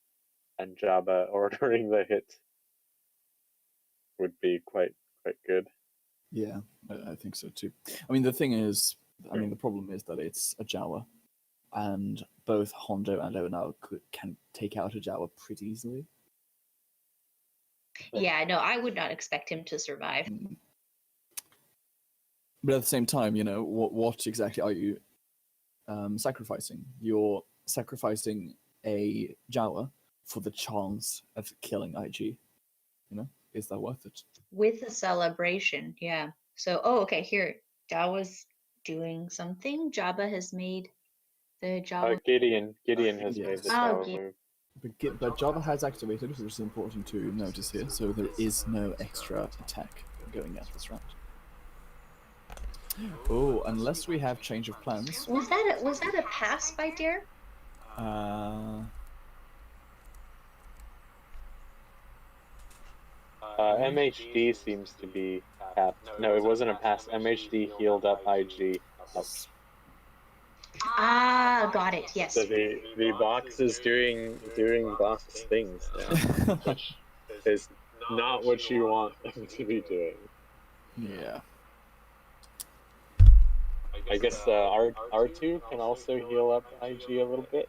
and Jabba ordering the hit would be quite good. Yeah, I think so too. I mean, the thing is, the problem is that it's a Jawa, and both Hondo and Onao can take out a Jawa pretty easily. Yeah, no, I would not expect him to survive. But at the same time, what exactly are you sacrificing? You're sacrificing a Jawa for the chance of killing IG. Is that worth it? With a celebration, yeah. So, oh, okay, here. Jawa's doing something. Jabba has made the Jawa. Gideon has Yes. made the Oh, Jawa move. But Java has activated, which is important to notice here, so there is no extra attack going at this round. Oh, unless we have change of plans. Was that a pass by Dare? MHD seems to be tapped. No, it wasn't a pass. MHD healed up IG. Ah, got it. Yes. So the box is doing box things now, which is not what you want them to be doing. Yeah. I guess R2 can also heal up IG a little bit.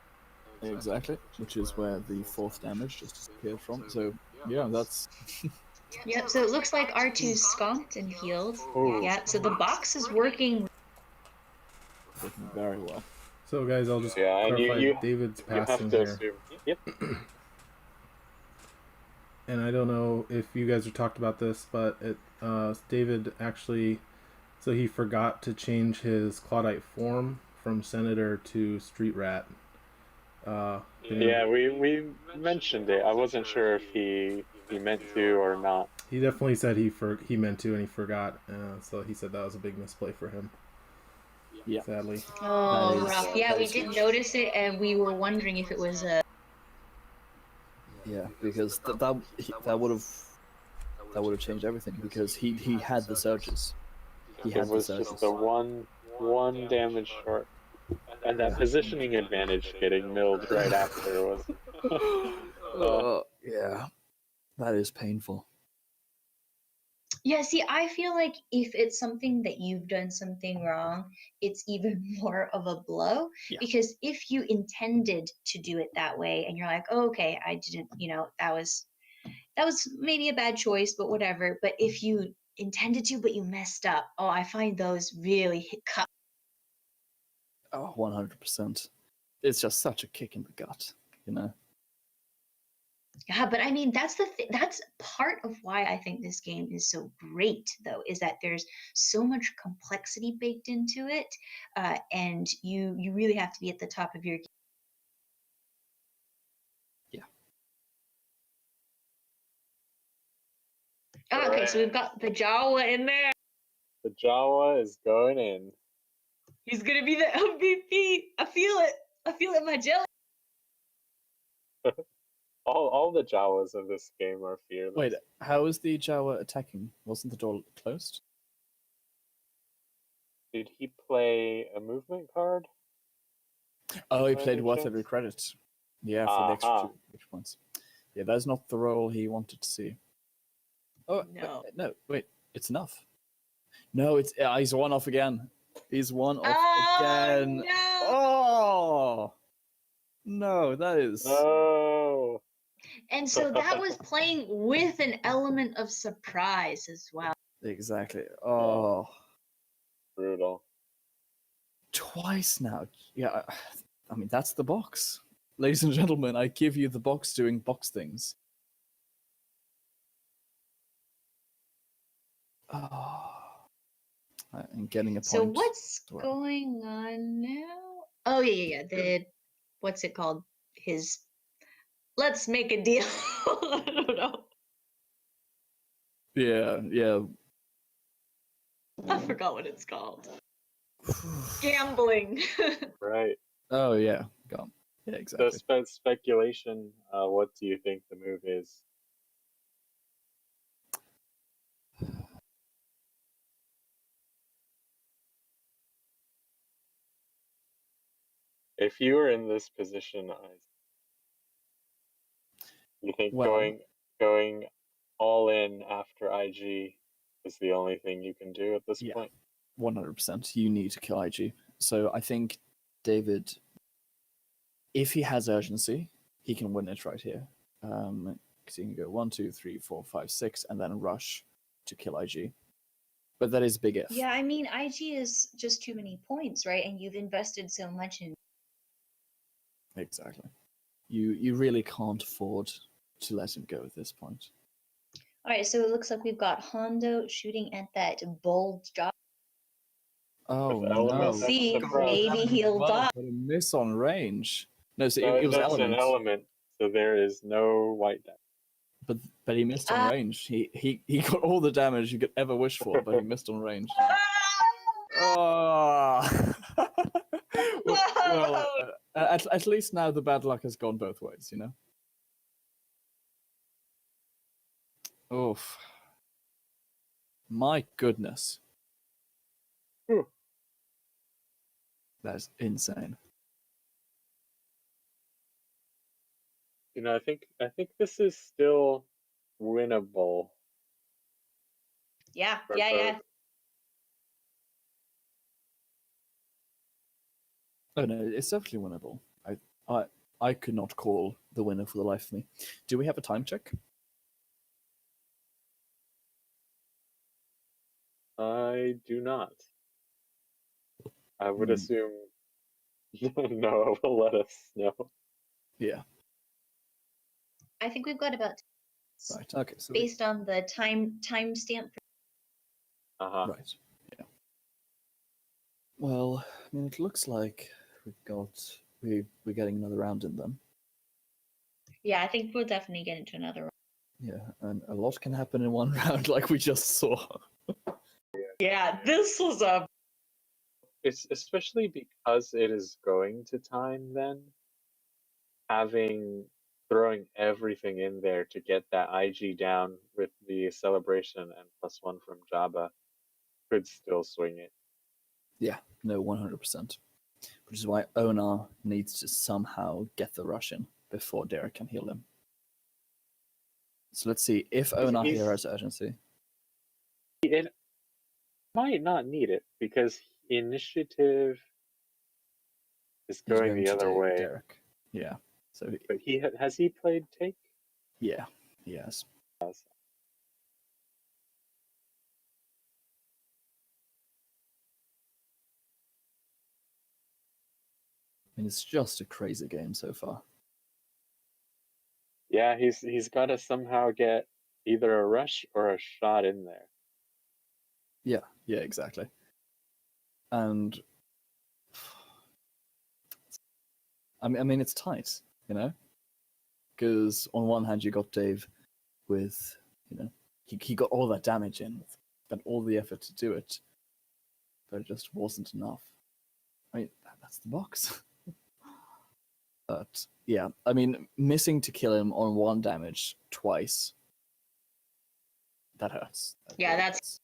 Exactly, which is where the fourth damage just disappeared from. So yeah, that's Yep, so it looks like R2's skunked and healed. Ooh. Yeah, so the box is working. working very well. So, guys, I'll just Yeah, and clarify you David's you have passing to here. assume. Yep. And I don't know if you guys have talked about this, but David actually, so he forgot to change his Clawdite form from Senator to Street Rat. Yeah, we mentioned it. I wasn't sure if he meant to or not. He definitely said he meant to and he forgot. So he said that was a big misplay for him. Yeah. Sadly. Oh, That is- rough. Yeah, that we is did huge. notice it, and we were wondering if it was a. Yeah, because that would have changed everything because he had the surges. He It had the was just surges. the one damage short, and that positioning advantage getting milled right after was. Yeah, that is painful. Yeah, see, I feel like if it's something that you've done something wrong, it's even more of a blow. Yeah. Because if you intended to do it that way and you're like, oh, okay, I didn't, that was maybe a bad choice, but whatever. But if you intended to, but you messed up, oh, I find those really cut. Oh, 100%. It's just such a kick in the gut, you know. Yeah, but I mean, that's part of why I think this game is so great, though, is that there's so much complexity baked into it, and you really have to be at the top of your game. Yeah. Oh, okay, so we've got the Jawa in there. The Jawa is going in. He's gonna be the MVP. I feel it. I feel it in my jelly. All the Jawas of this game are fearless. Wait, how is the Jawa attacking? Wasn't the door closed? Did he play a movement card? Oh, he By played any worth chance? every credit. Yeah, for the extra Aha. 2 extra points. Yeah, that's not the role he wanted to see. Oh No. no! Wait, it's enough. No, it's he's one off again. He's one off Oh again. no! Oh no, that is No. And so that was playing with an element of surprise as well. exactly. Oh, Brutal. twice now. Yeah, I mean that's the box, ladies and gentlemen. I give you the box doing box things. Oh, and getting a point. So what's as well. going on now? Oh yeah. The what's it called? His let's make a deal. I don't know. Yeah. I forgot what it's called. Gambling. Right. Oh yeah, gone. Yeah, So exactly. speculation. What do you think the move is? If you were in this position, you think Well, going all in after IG is the only thing you can do at this yeah, point? 100%. You need to kill IG. So I think David, if he has urgency, he can win it right here. Because he can go 1, 2, 3, 4, 5, 6, and then rush to kill IG. But that is big if. Yeah, I mean, IG is just too many points, right? And you've invested so much in. Exactly. You really can't afford to let him go at this point. All right, so it looks like we've got Hondo shooting at that bold job. Oh With no! element of See, surprise. maybe he'll die. But a miss on range. No, so No, it was that's an element. element, so there is no white die. But he missed on range. He got all the damage you could ever wish for, but he missed on range. Oh. well, at least now the bad luck has gone both ways, you know. Oof. My goodness. Whew. That's insane. I think this is still winnable Yeah, for yeah, yeah. both. Oh no, it's definitely winnable. I could not call the winner for the life of me. Do we have a time check? I do not. I would Hmm. assume Noah will let us know. Yeah. I think we've got about Right. Okay. So based on the timestamp. Uh-huh. right. Yeah. Well, I mean, it looks like we're getting another round in them. Yeah, I think we'll definitely get into another round. Yeah, and a lot can happen in one round, like we just saw. Yeah, this was a It's especially because it is going to time then, throwing everything in there to get that IG down with the celebration and +1 from Jabba could still swing it. Yeah, no, 100%. Which is why Onar needs to somehow get the rush in before Derek can heal him. So let's see if Onar here has urgency. It might not need it because initiative is He's going going the to other way. Derek. Yeah. So But has he played Take? yeah, yes. I mean, it's just a crazy game so far. Yeah, he's got to somehow get either a rush or a shot in there. Yeah, exactly. And I mean, it's tight, you know, because on one hand you got Dave with, you know, he got all that damage in, spent all the effort to do it, but it just wasn't enough. I mean, that's the box. But yeah, I mean, missing to kill him on 1 damage twice, that hurts. yeah, that's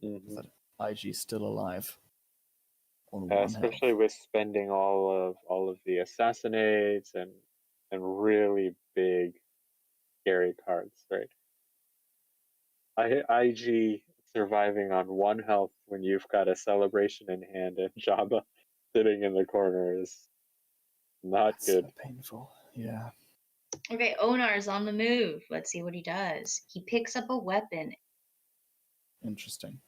Mm-hmm. That IG still alive on 1 health. Especially with spending all of the assassinates and really big scary cards, right? IG surviving on 1 health when you've got a celebration in hand and Jabba sitting in the corner is not That's good. so painful. Yeah. okay. Onar's on the move. Let's see what he does. He picks up a weapon. Interesting.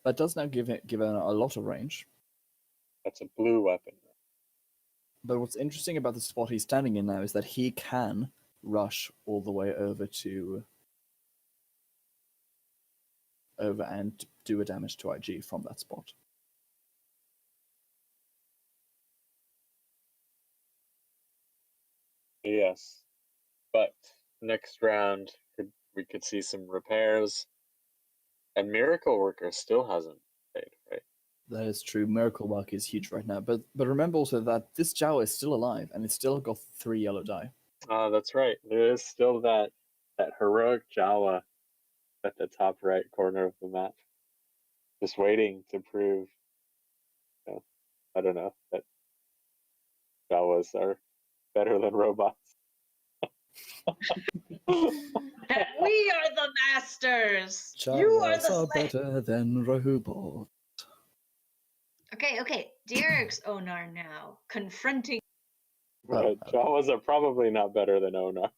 That does now give Onar a lot of range. That's a blue weapon. But what's interesting about the spot he's standing in now is that he can rush all the way over and do a damage to IG from that spot. Yes, but next round we could see some repairs, and Miracle Worker still hasn't played, right? That is true. Miracle Work is huge right now. But remember also that this Jawa is still alive and it's still got 3 yellow die. That's right. There is still that heroic Jawa at the top right corner of the map, just waiting to prove, I don't know, that Jawas are better than robots. That we are the masters. You are Jawas the are slave. better than robots. Okay. Derek's Onar now confronting. Right, Jawas are probably not better than Onar.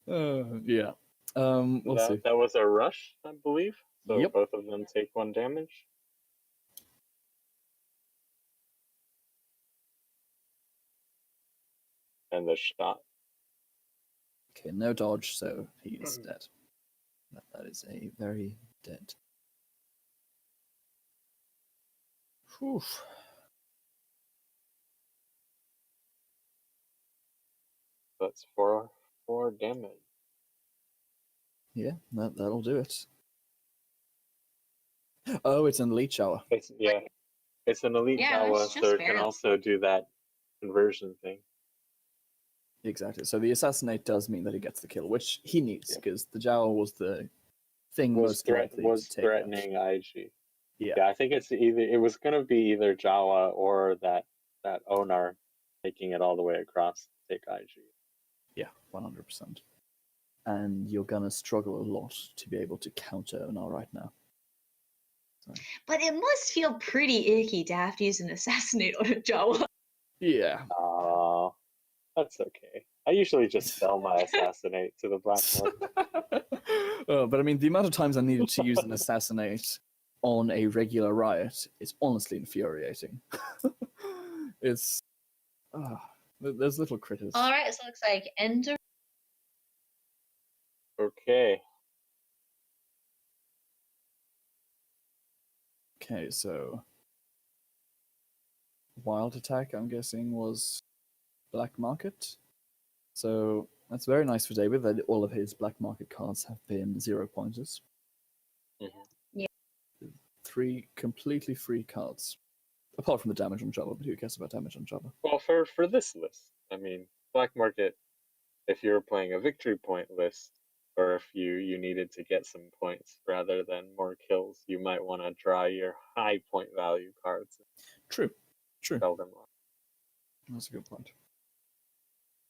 Yeah. We'll see. That was a rush, I believe. So Yep. both of them take 1 damage. And the shot. Okay, no dodge, so he's dead. That is a very dead. Whew. That's 4 damage. Yeah, that'll do it. Oh, it's an elite shower. It's an elite Yeah, Jawa, it's so just it can barely. also do that conversion thing. Exactly. So the assassinate does mean that he gets the kill, which he needs because the Jawa was the thing most likely to take threatening out. IG. Yeah. Yeah, I think it was gonna be either Jawa or that Onar taking it all the way across to take IG. Yeah, 100%. And you're gonna struggle a lot to be able to counter Onar right now. But it must feel pretty icky to have to use an assassinate on a Jawa. Yeah. That's okay. I usually just sell my assassinate to the black market. But I mean, the amount of times I needed to use an assassinate on a regular riot is honestly infuriating. It's there's little critters. All right, so it looks like Ender. Okay. Okay, so wild attack, I'm guessing, was black market. So that's very nice for David that all of his black market cards have been 0 pointers. Mm-hmm. Yeah. 3 completely free cards. Apart from the damage on Java, but who cares about damage on Java? Well, for this list, I mean, black market, if you're playing a victory point list, or if you needed to get some points rather than more kills, you might want to draw your high point value cards. True. Sell them off. That's a good point.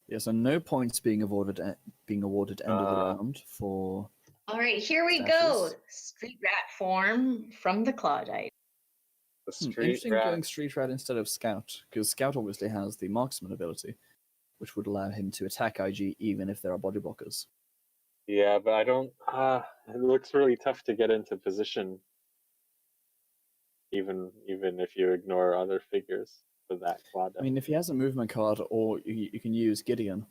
Yeah, so no points being awarded end of the round for. All right, here we go. Street rat form from the Clawdite. The street Interesting rat. going street rat instead of scout, because scout obviously has the marksman ability, which would allow him to attack IG even if there are body blockers. Yeah, but I don't. It looks really tough to get into position, even if you ignore other figures for that Clawdite. I mean, if he has a movement card, or you can use Gideon.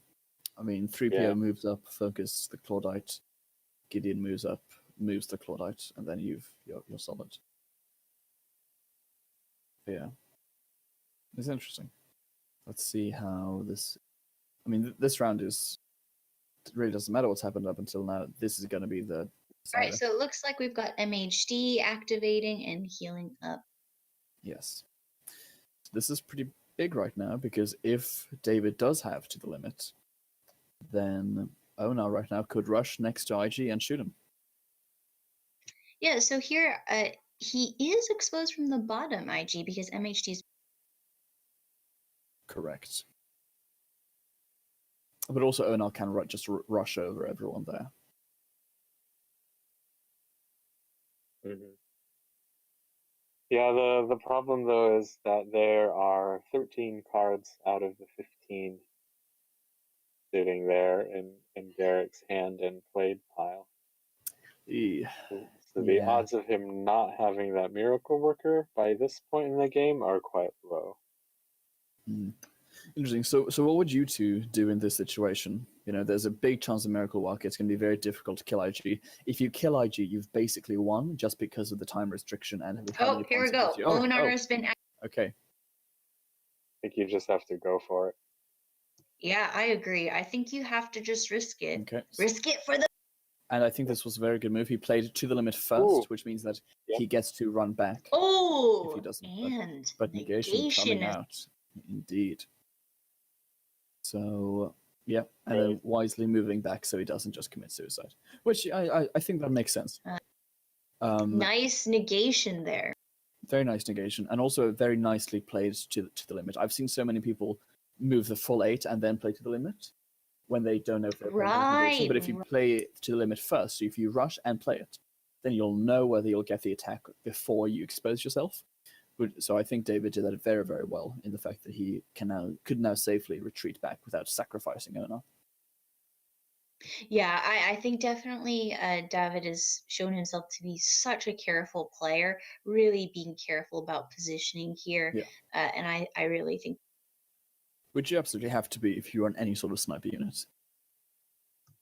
I mean, 3PO moves up, focus the Clawdite. Gideon moves up, moves the Clawdite, and then you're solid. But yeah, it's interesting. Let's see how this. I mean, this round is. It really doesn't matter what's happened up until now. This is going to be the. All right, so it looks like we've got MHD activating and healing up. Yes. This is pretty big right now because if David does have to the limit, then Onar right now could rush next to IG and shoot him. Yeah, so here he is exposed from the bottom IG because MHD's. Correct. But also Onar can just rush over everyone there. Mm-hmm. Yeah, the problem though is that there are 13 cards out of the 15 sitting there in Derek's hand and played pile. Yeah. So the odds of him not having that miracle worker by this point in the game are quite low. Interesting. So what would you two do in this situation? You know, there's a big chance of miracle worker. It's going to be very difficult to kill IG. If you kill IG, you've basically won just because of the time restriction and how many Here we points go. Onar has been. Okay. I think you just have to go for it. Yeah, I agree. I think you have to just risk it. Okay. Risk it for the. And I think this was a very good move. He played to the limit first, which means that he gets to run back. Oh, if he doesn't. And but negation coming out. Indeed. So, yeah, and then wisely moving back so he doesn't just commit suicide. Which I think that makes sense. Nice negation there. Very nice negation, and also very nicely played to the limit. I've seen so many people move the full 8 and then play to the limit when they don't know if they're playing negation. But if you play it to the limit first, so if you rush and play it, then you'll know whether you'll get the attack before you expose yourself. So I think David did that very, very well in the fact that he could now safely retreat back without sacrificing Onar. Yeah, I think definitely David has shown himself to be such a careful player, really being careful about positioning here. Yeah. And I really think. Which you absolutely have to be if you run any sort of sniper unit.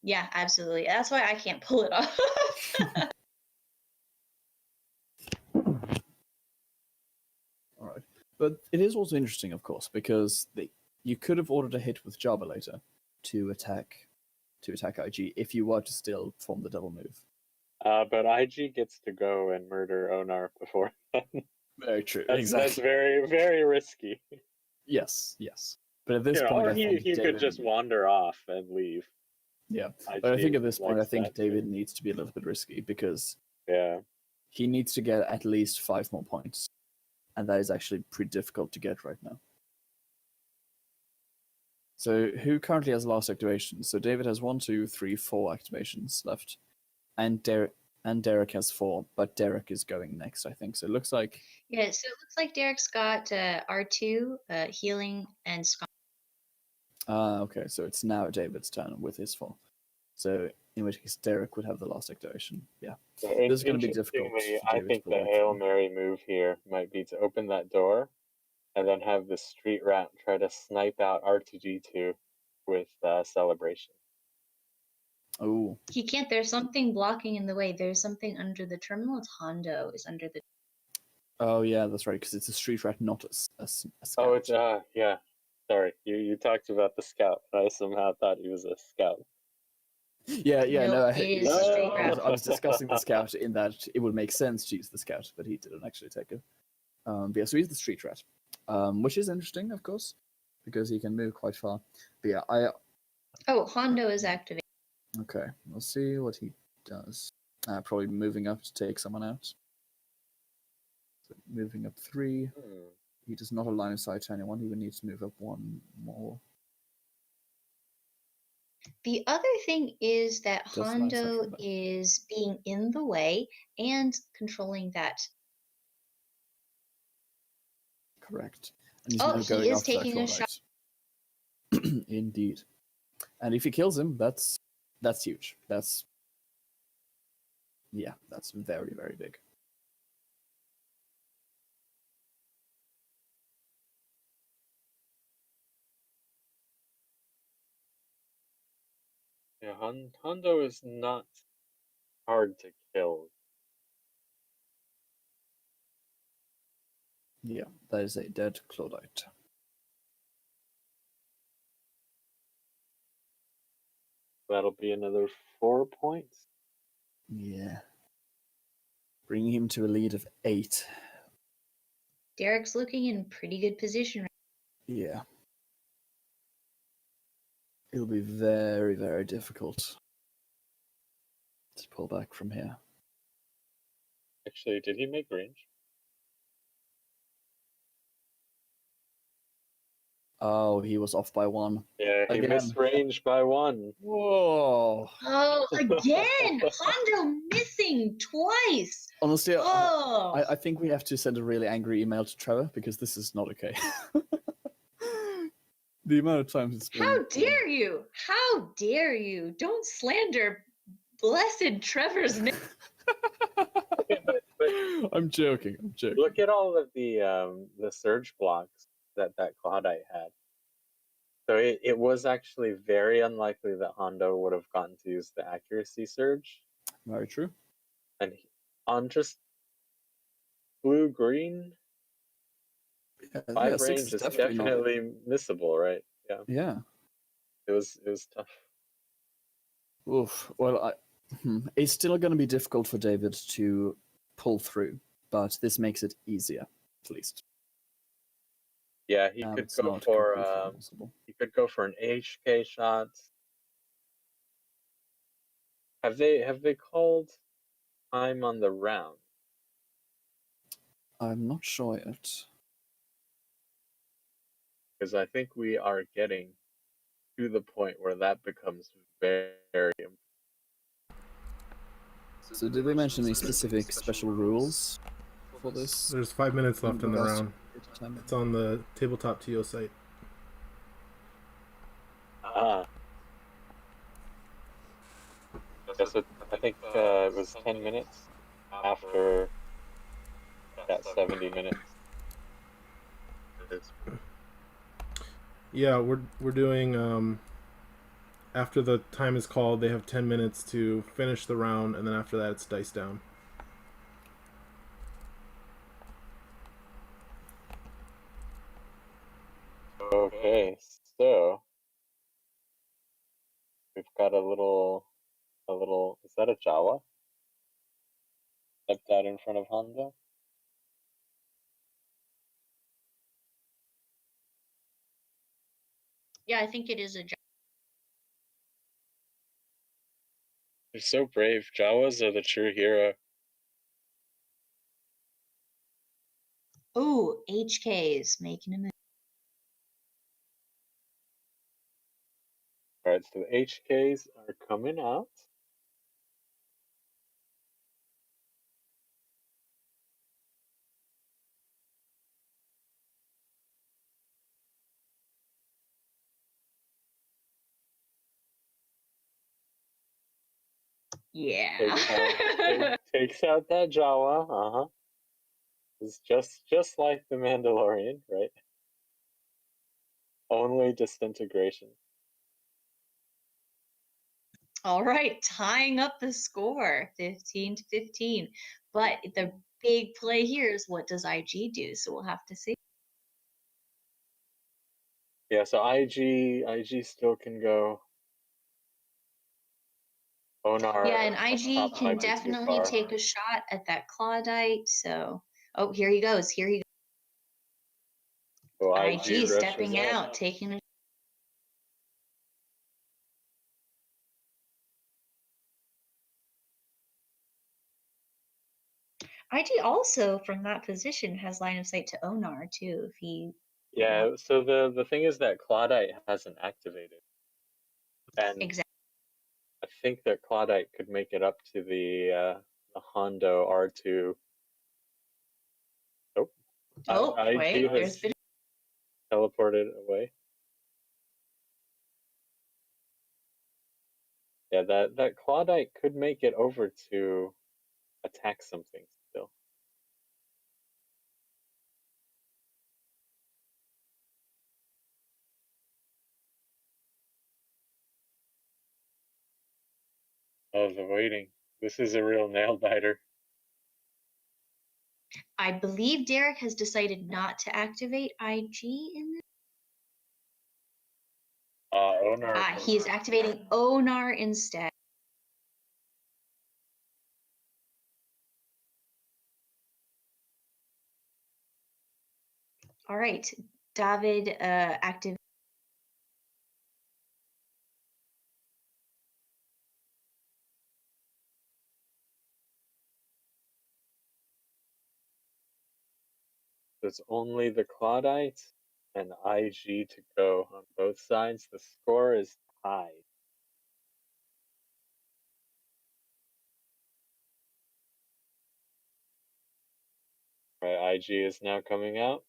Yeah, absolutely. That's why I can't pull it off. All right. But it is also interesting, of course, because you could have ordered a hit with Jabba later to attack IG if you were to still form the double move. But IG gets to go and murder Onar before. Very true. Exactly. That's very, very risky. Yes. But at this point, I think he could just wander off and leave. Yeah, but I think at this point, I think David needs to be a little bit risky because he needs to get at least 5 more points, and that is actually pretty difficult to get right now. So who currently has last activation? So David has 1, 2, 3, 4 activations left, and Derek has 4, but Derek is going next, I think. So it looks like Yeah, so it looks like Derek's got R2, healing, and Scott. okay. So it's now David's turn with his 4. So in which case Derek would have the last activation. Yeah, Yeah, this is going to be difficult interestingly, for I David to think pull the back Hail from. Mary move here might be to open that door and then have the street rat try to snipe out R2D2 with Celebration. Oh, He can't. There's something blocking in the way. There's something under the terminal. It's Hondo is under the. oh yeah, that's right. Because it's a street rat, not a Oh, scout. it's yeah. Sorry, you talked about the scout. I somehow thought he was a scout. Yeah. Nope, No, it is a street rat. I was discussing the scout in that it would make sense to use the scout, but he didn't actually take it. But yeah, so he's the street rat, which is interesting, of course, because he can move quite far. But yeah, Oh, Hondo is activated. okay, we'll see what he does. Probably moving up to take someone out. So moving up 3. Hmm. He does not have line of sight to anyone. He would need to move up 1 more. The other thing is that Just line of sight Hondo from that. is being in the way and controlling that. Correct. And he's Oh, now he going is after that taking a shot. Clawdite. Indeed. And if he kills him, that's huge. That's very, very big. Yeah, Hondo is not hard to kill. Yeah, that is a dead Clawdite. That'll be another 4 points. Yeah. Bringing him to a lead of 8. Derek's looking in pretty good position. Yeah. It'll be very, very difficult to pull back from here. Actually, did he make range? Oh, he was off by 1. Yeah, he Again. missed range by 1. Whoa. Oh, again! Hondo missing twice! Honestly, Oh! I think we have to send a really angry email to Trevor because this is not okay. The amount of times it's been. How dare you? How dare you? Don't slander blessed Trevor's name. but I'm joking. look at all of the surge blocks that Clawdite had. So it was actually very unlikely that Hondo would have gotten to use the accuracy surge. Very true. And on just blue-green, 5 6 range is definitely not it. definitely missable, right? Yeah. Yeah. It was tough. Oof. Well, it's still going to be difficult for David to pull through, but this makes it easier, at least. Yeah, he could go for an HK shot. Have they called time on the round? I'm not sure yet. Because I think we are getting to the point where that becomes very, very important. So did they mention any specific special rules for this? There's 5 minutes left in the round. Time? It's on the tabletop TO site. Yeah, so I think it was 10 minutes after that 70 minutes. Yeah, we're doing after the time is called, they have 10 minutes to finish the round, and then after that it's dice down. Okay, so we've got a little, is that a Jawa? Stepped out in front of Honda? Yeah, I think it is a job. You're so brave. Jawas are the true hero. Oh, HK's making a move. Alright, so the HKs are coming out. Takes out, Yeah. takes out that Jawa. Uh huh. It's just like the Mandalorian, right? Only disintegration. All right, tying up the score, 15 to 15. But the big play here is, what does IG do? So we'll have to see. Yeah, so IG still can go. Onar Yeah, and up IG top can might be too definitely far. take a shot at that Clawdite. So, oh, here he goes. Here he goes. So IG IG rushes stepping in. out, taking a IG also from that position has line of sight to Onar too, if he Yeah, so the thing is that Clawdite hasn't activated. And exactly. I think that Clawdite could make it up to the Hondo R2. Nope. Oh, IG wait, there's has been teleported away. Yeah, that Clawdite could make it over to attack something still. Oh, the waiting. This is a real nail biter. I believe Derek has decided not to activate IG in this. Onar. He is activating Onar instead. All right, David active. There's only the Clawdite and IG to go on both sides. The score is tied. Right, IG is now coming out.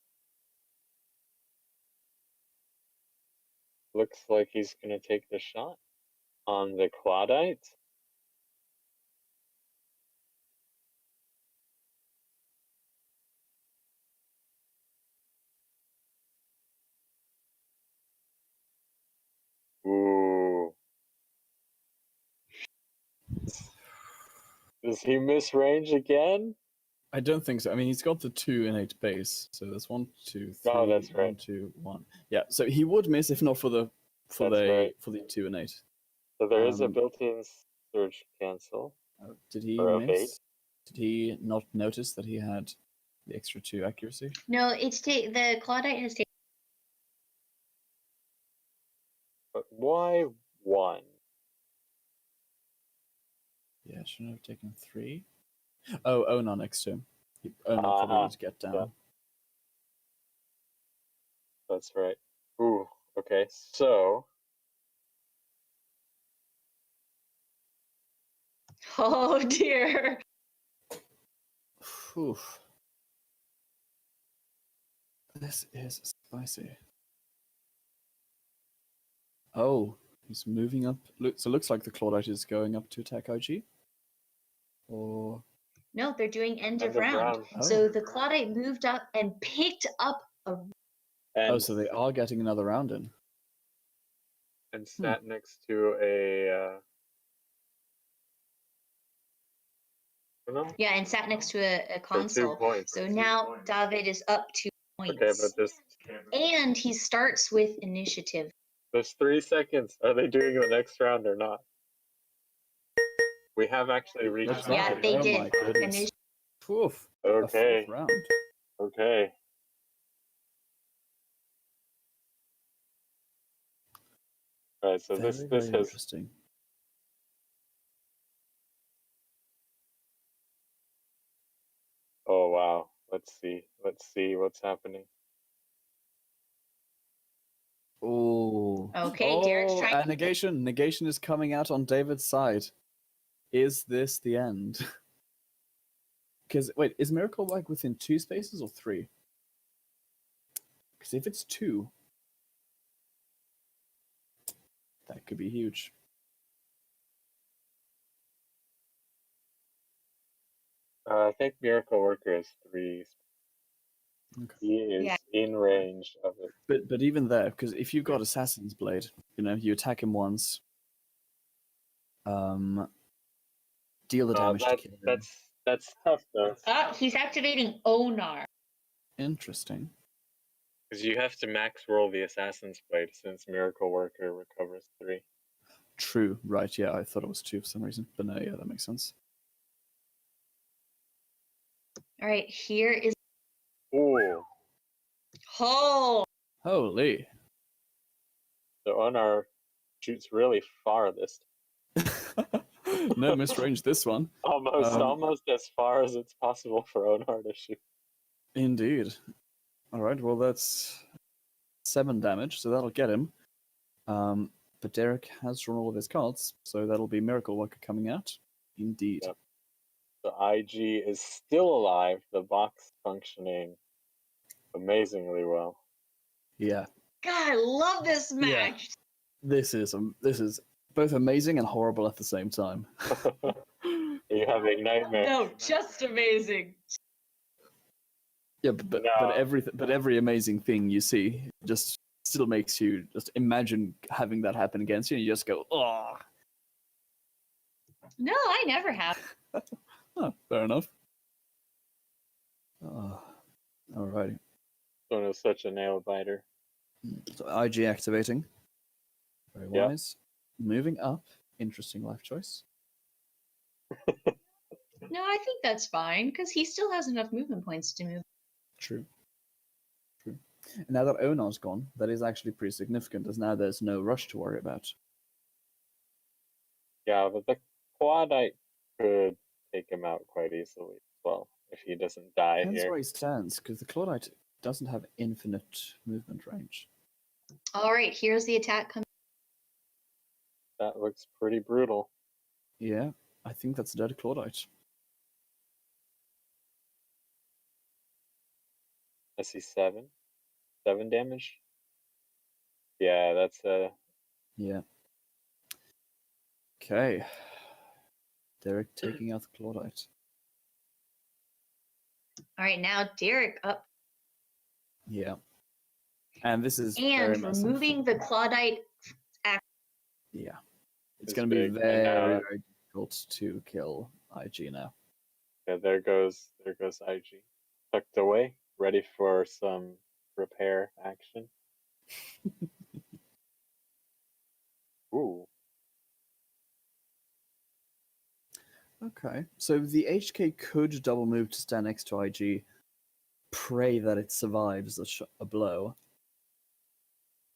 Looks like he's gonna take the shot on the Clawdite. Ooh. Does he miss range again? I don't think so. I mean, he's got the 2 innate base, so there's 1, 2, 3, Oh, that's right. 1, 2, 1. Yeah, so he would miss if not for the That's right. 2 innate. So there is a Um, built-in surge cancel Did he or evade. miss? Did he not notice that he had the extra 2 accuracy? No, it's the Clawdite has taken. But why 1? Yeah, shouldn't have taken 3. Oh, no, next to him. Not probably Uh-huh. need to get Yeah, down. that's right. Ooh, okay. So Oh dear. Oof. This is spicy. Oh, he's moving up. So it looks like the Clawdite is going up to attack IG. Or No, they're doing end of end of round. round. So oh, the Clawdite moved up and picked up a. And so they are getting another round in. sat next to a no? Yeah, and sat next to a For 2 console. points. So now David is up 2 Okay, but points. And he starts with initiative. there's 3 seconds. Are they doing the next round or not? We have actually reached the Yeah, end. they Oh did. my goodness. Oof. A Okay. 4th round. Okay. Alright, so Very, this very has interesting. oh wow. Let's see. Let's see what's happening. Oh. Okay, Derek's trying and negation. Negation is coming out on David's side. Is this the end? Because wait, is Miracle like within 2 spaces or 3? Because if it's 2, that could be huge. I think Miracle Worker is 3. Okay. He is in range of it. But even there, because if you've got Assassin's Blade, you attack him once, deal the damage to kill him. That's tough though. he's activating Onar. Interesting. Because you have to max roll the Assassin's Blade since Miracle Worker recovers 3. True. Right. Yeah, I thought it was 2 for some reason, but no, yeah, that makes sense. All right, here is. Ooh. Oh! Holy. So Onar shoots really far this No misrange this one. almost as far as it's possible for Onar to shoot. Indeed. All right. Well, that's 7 damage, so that'll get him. But Derek has drawn all of his cards, so that'll be Miracle Worker coming out. Indeed. Yep. The IG is still alive. The box functioning amazingly well. Yeah. God, I love this match. This is both amazing and horrible at the same time. You're having nightmares. No, just amazing. Yeah, but every amazing thing you see just still makes you just imagine having that happen against you, and you just go, oh. No, I never have. Oh, fair enough. Oh, alrighty. One is such a nail biter. So IG activating. Very Yep. wise. Moving up. Interesting life choice. No, I think that's fine because he still has enough movement points to move. True. And now that Onar's gone, that is actually pretty significant, as now there's no rush to worry about. Yeah, but the Clawdite could take him out quite easily as well if he doesn't die Depends here. where he stands, because the Clawdite doesn't have infinite movement range. All right, here's the attack coming. That looks pretty brutal. Yeah, I think that's a dead Clawdite. I see 7. 7 damage. Yeah, that's Yeah. Okay. Derek taking out the Clawdite. All right, now Derek up Yeah. And this is and very massive. removing the Clawdite. Yeah. It's It's going to be big, very, and very difficult to kill IG now. yeah, there goes IG. Tucked away, ready for some repair action. Ooh. Okay. So the HK could double move to stand next to IG, pray that it survives a blow,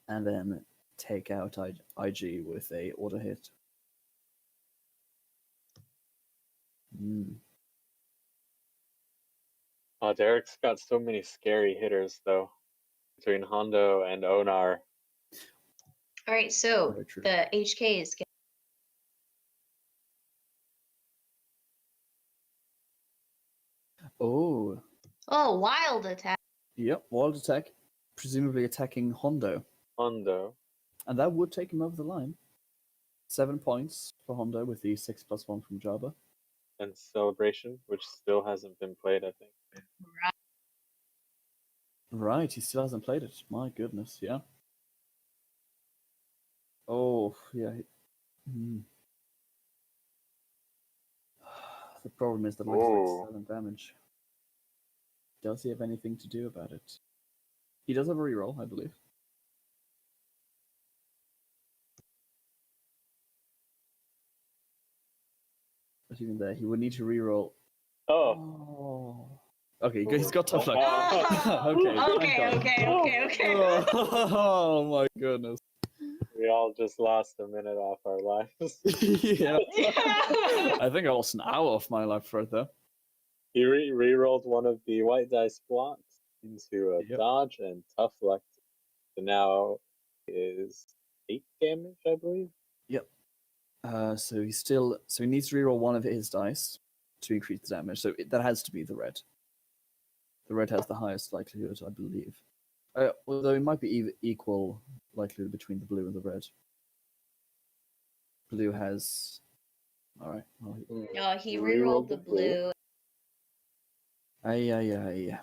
and then take out IG with a auto hit. Oh, Derek's got so many scary hitters though. Between Hondo and Onar. All right, so Very true. the HK is. Oh. Oh, wild attack. Yep, wild attack, presumably attacking Hondo. Hondo. And that would take him over the line. 7 points for Hondo with the 6+1 from Jabba. And Celebration, which still hasn't been played, I think. Right, he still hasn't played it. My goodness, yeah. Oh, yeah. The problem is that looks like 7 damage. Does he have anything to do about it? He does have a reroll, I believe. But even there, he would need to reroll. Oh. Okay, he's got tough luck. Okay. Oh my goodness. We all just lost a minute off our lives. Yeah. I think I lost an hour off my life right there. He re-rolled one of the white dice blocks into a Yep. dodge and tough luck. So now is 8 damage, I believe. Yep. So he needs to reroll one of his dice to increase the damage. So that has to be the red. The red has the highest likelihood, I believe. Although it might be equal likelihood between the blue and the red. Blue has. All right. Well, Oh, he Rerolled rerolled the blue. yeah.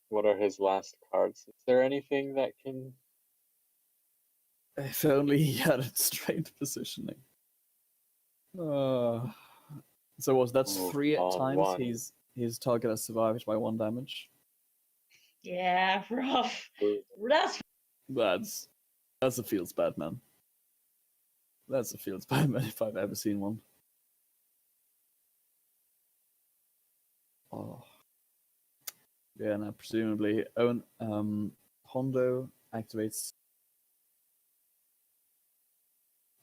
What are his last cards? Is there anything that can... If only he had a straight positioning. So that's Ooh, 3 on times one. his target has survived by 1 damage. Yeah, rough. Ooh, That's That's a feels bad man. That's a feels bad man if I've ever seen one. Oh. Yeah, now presumably Hondo activates.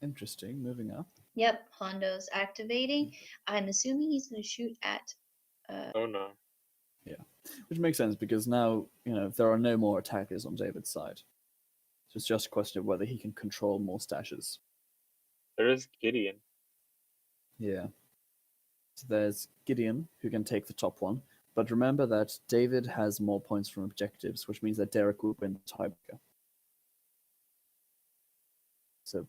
Interesting, moving up. Yep, Hondo's activating. I'm assuming he's going to shoot at. oh no. Yeah, which makes sense because now there are no more attackers on David's side. So it's just a question of whether he can control more stashes. There is Gideon. Yeah. So there's Gideon who can take the top one, but remember that David has more points from objectives, which means that Derek will win the tiebreaker. So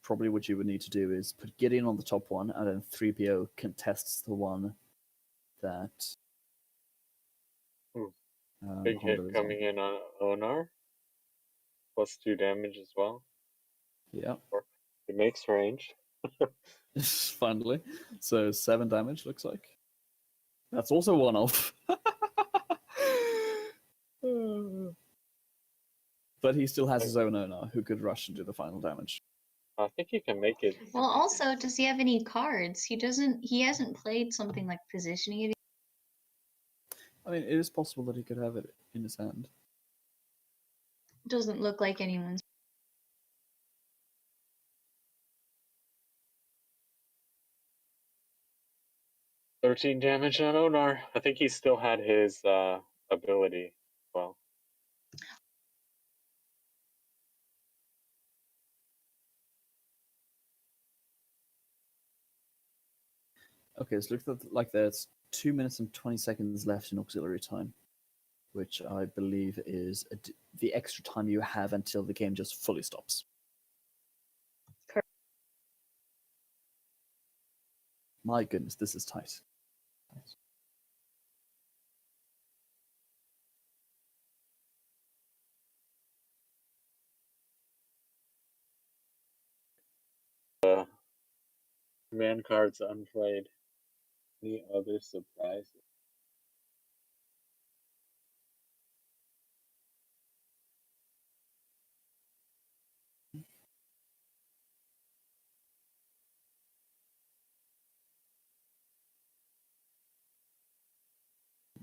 probably what you would need to do is put Gideon on the top one, and then 3PO contests the one that Big hit Hondo is on. coming in on Onar. +2 damage as well. Yeah. It makes range. Finally. So 7 damage, looks like. That's also one off. But he still has his own owner who could rush and do the final damage. I think you can make it. Well, also, does he have any cards? He doesn't. He hasn't played something like positioning. I mean, it is possible that he could have it in his hand. Doesn't look like anyone's. 13 damage on Onar. I think he still had his ability as well. Okay, so it looks like there's 2 minutes and 20 seconds left in auxiliary time, which I believe is the extra time you have until the game just fully stops. Correct. My goodness, this is tight. Man cards unplayed. Any other surprises?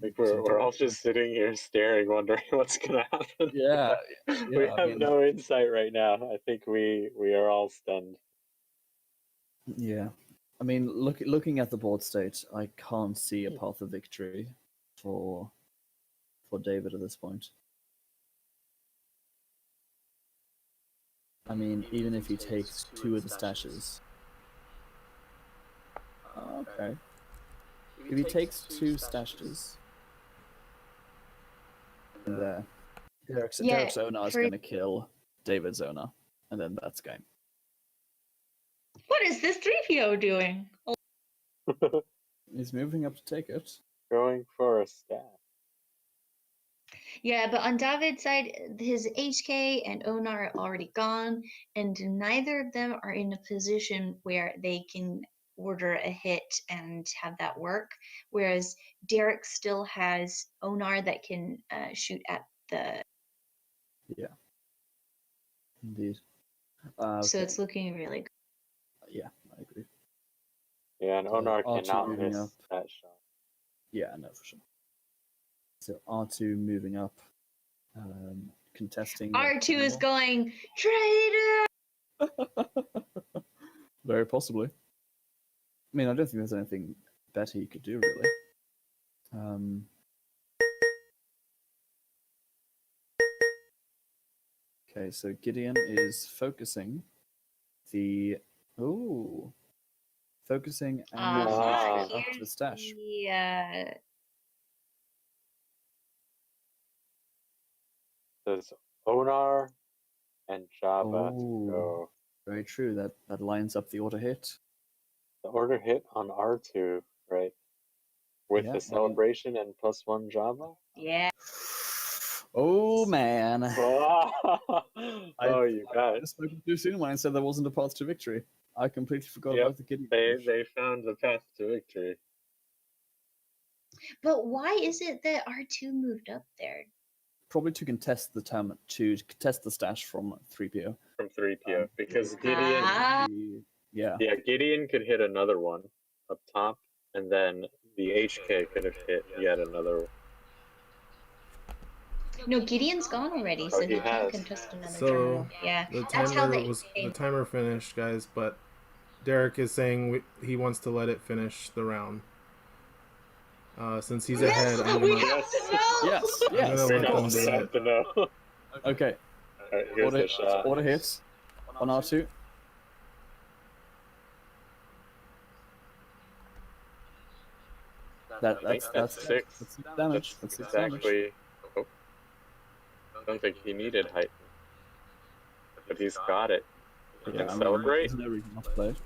Like we're all just sitting here staring, wondering what's gonna happen. Yeah, We I have mean, no insight right now. I think we are all stunned. yeah. I mean, looking at the board state, I can't see a path of victory for David at this point. I mean, even if he takes 2 of the stashes. Okay. If he takes 2 stashes in there, Derek's owner is going to kill David's owner, and then that's game. What is this 3PO doing? He's moving up to take it. Going for a stab. Yeah, but on David's side, his HK and Onar are already gone, and neither of them are in a position where they can order a hit and have that work. Whereas Derek still has Onar that can shoot at the. Yeah. Indeed. So it's looking really good. Yeah, I agree. Yeah, and Onar R2 cannot moving miss up. that shot. Yeah, no, for sure. So R2 moving up, contesting. R2 is going, traitor! Very possibly. I mean, I don't think there's anything better you could do, really. Okay, so Gideon is focusing the focusing and moving Ah. HK up to the stash. There's Onar and Java to Oh, go. very true. That lines up the order hit. The order hit on R2, right? With Yeah, the celebration and +1 Java? Yeah. Oh man, Oh, you I guys. spoke too soon when I said there wasn't a path to victory. I completely forgot Yep, about the Gideon. they found the path to victory But why is it that R2 moved up there? Probably to contest the stash from 3PO. from 3PO because Gideon, Ah. Yeah. yeah, Gideon could hit another one up top, and then the HK could have hit yet another one. No, Gideon's gone already, so Oh, he he can't has. contest another So terminal. Yeah, the that's how timer they. finished, guys, but Derek is saying he wants to let it finish the round. Since he's ahead, I'm We gonna, have to know. Yes. I'm Yes. gonna We're let not them do set it. to know. All Okay. right, here's the shot. Order hits on R2. That's six. damage. That's six damage. Exactly. Oh, don't think he needed height, but he's got it. He Yeah, can I mean, celebrate. there's no reason not to play it.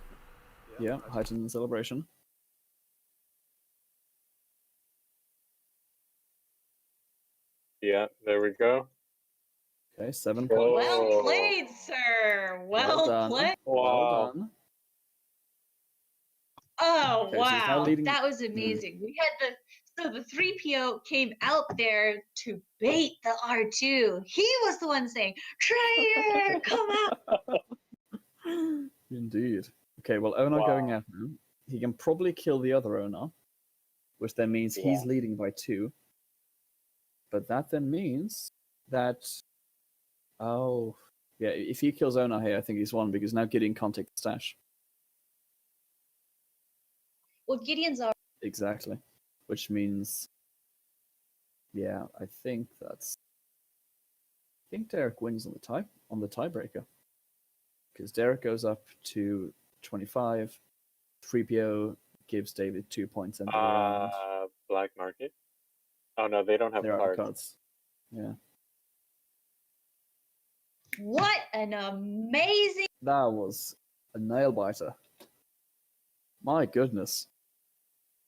Yeah, heighten the celebration. Yeah, there we go. Okay, 7 Whoa. points. Well played, sir. Well done. played. Well Wow. done. Oh Okay, so he's now wow, leading- that was amazing. We had the 3PO came out there to bait the R2. He was the one saying, "Traitor, come out!" Indeed. Okay, well, Onar Wow. going out now. He can probably kill the other Onar, which then means he's Yeah. leading by 2. But that then means that. Oh. Yeah, if he kills Onar here, I think he's won because now Gideon can't take the stash. Well, Gideon's already. Exactly. Which means. Yeah, I think that's. I think Derek wins on the tiebreaker. Because Derek goes up to 25. 3PO gives David 2 points end of the round. Black market. Oh no, they don't have There are cards. cards. Yeah. What an amazing. That was a nail biter. My goodness.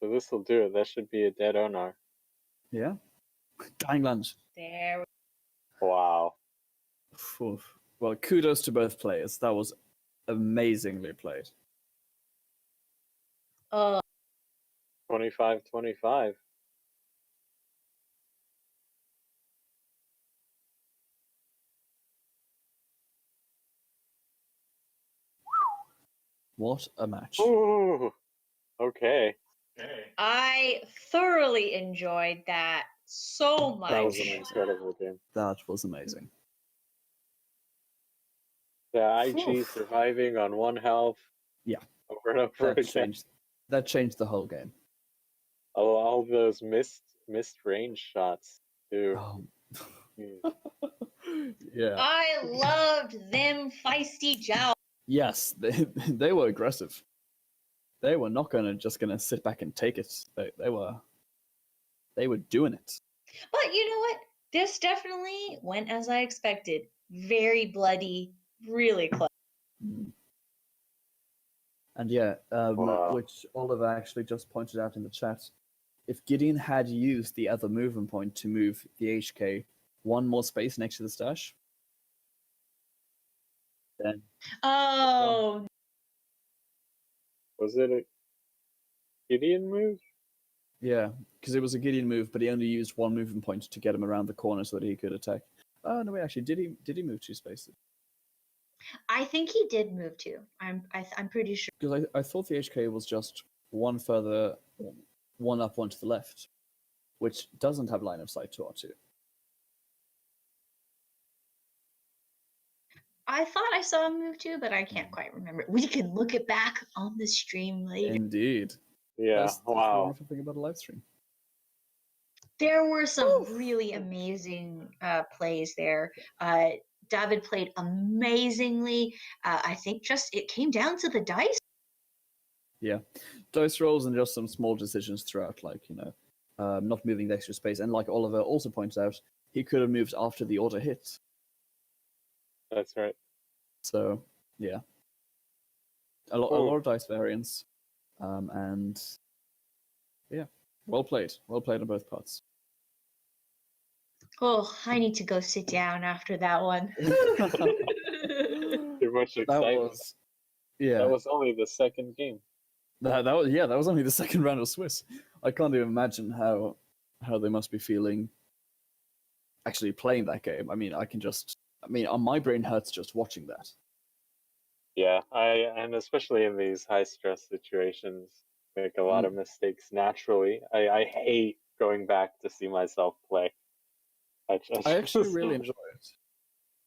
So this will do it. That should be a dead Onar. Yeah. Dying lunge. There. Wow. Oof. Well, kudos to both players. That was amazingly played. 25-25. What a match. Ooh. Okay. I thoroughly enjoyed that so much. That was an incredible game. That was amazing. The IG Oof. surviving on 1 health. Yeah. Over and over again. That changed the whole game. All those missed range shots too. Oh. Hmm. Yeah. I loved them feisty joust. Yes, they were aggressive. They were not just gonna sit back and take it. They were doing it. But you know what? This definitely went as I expected. Very bloody, really close. And yeah, Wow. which Oliver actually just pointed out in the chat. If Gideon had used the other movement point to move the HK one more space next to the stash, then Oh, Was it a Gideon move? yeah, because it was a Gideon move, but he only used one movement point to get him around the corner so that he could attack. Oh no, wait, actually, did he move 2 spaces? I think he did move too. I'm pretty sure. Because I thought the HK was just one further, one up, one to the left, which doesn't have line of sight to R2. I thought I saw him move too, but I can't quite remember. We can look it back on the stream later. Indeed. Yeah. That's the Wow. wonderful thing about a live stream. There were some really amazing plays there. David played amazingly. I think just it came down to the dice. Yeah, dice rolls and just some small decisions throughout, like not moving the extra space, and like Oliver also points out, he could have moved after the auto hit. That's right. So yeah, a lot of dice variance, and yeah, well played on both parts. Oh, I need to go sit down after that one. Too much That excitement. was yeah. That was only the second game. That was only the second round of Swiss. I can't even imagine how they must be feeling actually playing that game. I mean, my brain hurts just watching that. Yeah, and especially in these high stress situations, make a lot of mistakes naturally. I hate going back to see myself play. I actually really enjoy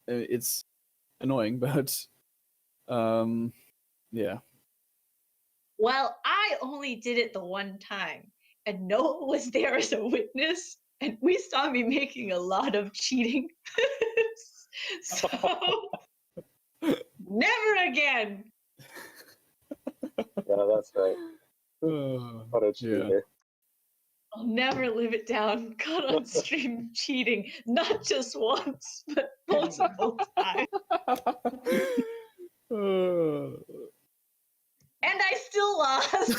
it. It's annoying, but yeah. Well, I only did it the one time, and Noah was there as a witness, and we saw me making a lot of cheating. So, never again. Yeah, that's right. What a cheater. I'll never live it down. Caught on stream cheating, not just once, but multiple times. And I still lost.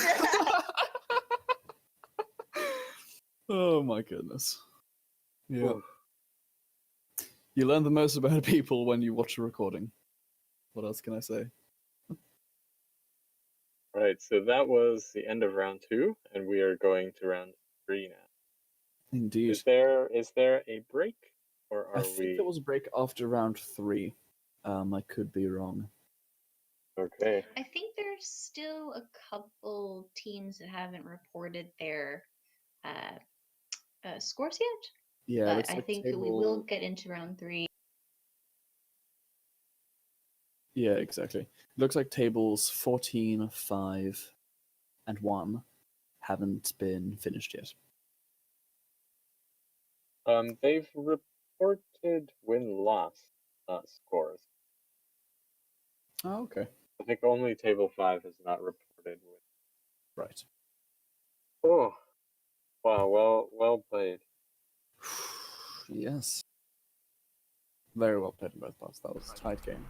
Oh my goodness. Yeah. You learn the most about people when you watch a recording. What else can I say? Right, so that was the end of round 2, and we are going to round 3 now. Indeed. Is there a break, or I are think we? there was a break after round 3. I could be wrong. Okay. I think there's still a couple teams that haven't reported their scores yet. Yeah, But I think we will get into round 3. Yeah, exactly. Looks like tables 14, 5, and 1 haven't been finished yet. They've reported win-loss scores. Oh, okay. I think only table 5 has not reported win. Right. Oh, wow! Well played. Yes. Very well played in both parts. That was a tight game.